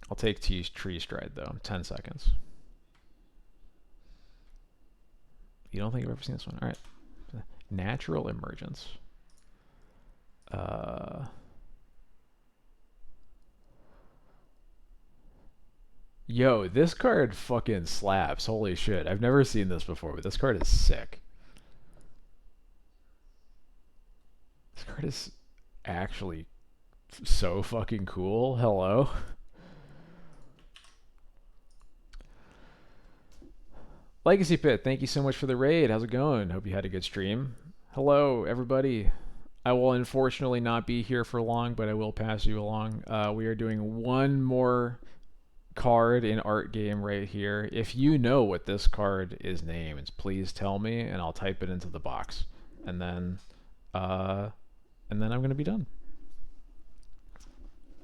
I'll take Tree Stride though. 10 seconds. You don't think I've ever seen this one? All right. Natural Emergence. Yo, this card fucking slaps. Holy shit. I've never seen this before, but this card is sick. This card is actually so fucking cool. Hello. Legacy Pit, thank you so much for the raid. How's it going? Hope you had a good stream. Hello, everybody. I will unfortunately not be here for long, but I will pass you along. We are doing one more card in art game right here. If you know what this card is named, please tell me, and I'll type it into the box, and then I'm gonna be done.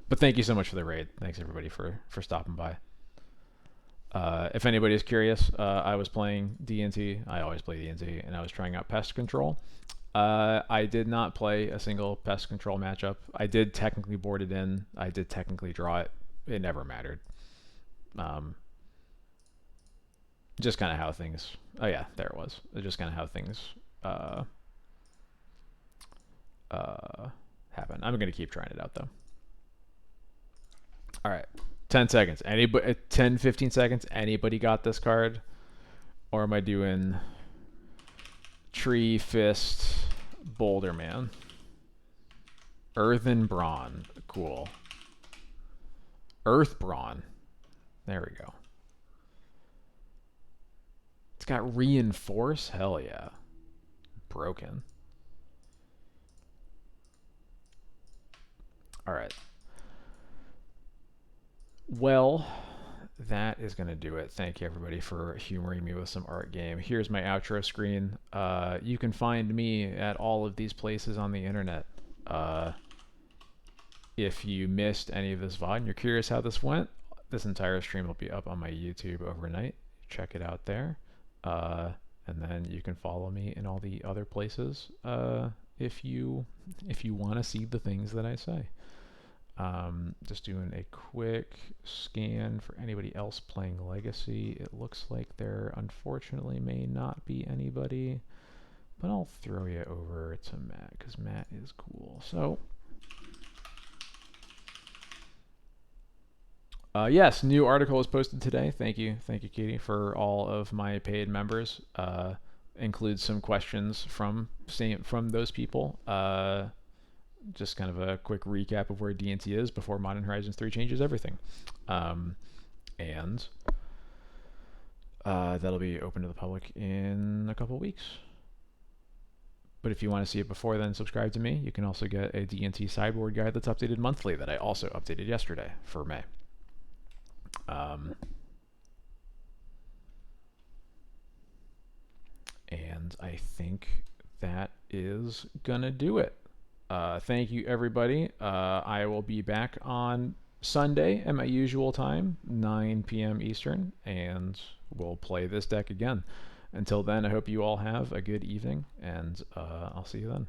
But thank you so much for the raid. Thanks everybody for stopping by. If anybody's curious, I was playing D&T. I always play D&T, and I was trying out Pest Control. I did not play a single Pest Control matchup. I did technically board it in. I did technically draw it. It never mattered. Just kind of how things. Oh yeah, there it was. Just kind of how things happen. I'm gonna keep trying it out though. All right, 10 seconds. Anybody? 10, 15 seconds. Anybody got this card? Or am I doing Tree Fist Boulder Man? Earthen Brawn. Cool. Earth Brawn. There we go. It's got Reinforce? Hell yeah. Broken. Alright. Well, that is going to do it. Thank you, everybody, for humoring me with some art game. Here's my outro screen. You can find me at all of these places on the internet. If you missed any of this VOD and you're curious how this went, this entire stream will be up on my YouTube overnight. Check it out there. And then you can follow me in all the other places if you want to see the things that I say. Just doing a quick scan for anybody else playing Legacy. It looks like there unfortunately may not be anybody, but I'll throw you over to Matt because Matt is cool. So yes, new article was posted today. Thank you, Katie, for all of my paid members. Includes some questions from those people. Just kind of a quick recap of where D&T is before Modern Horizons 3 changes everything. And that'll be open to the public in a couple weeks. But if you want to see it before then, subscribe to me. You can also get a D&T sideboard guide that's updated monthly that I also updated yesterday for May. And I think that is going to do it. Thank you, everybody. I will be back on Sunday at my usual time, 9 p.m. Eastern, and we'll play this deck again. Until then, I hope you all have a good evening, and I'll see you then.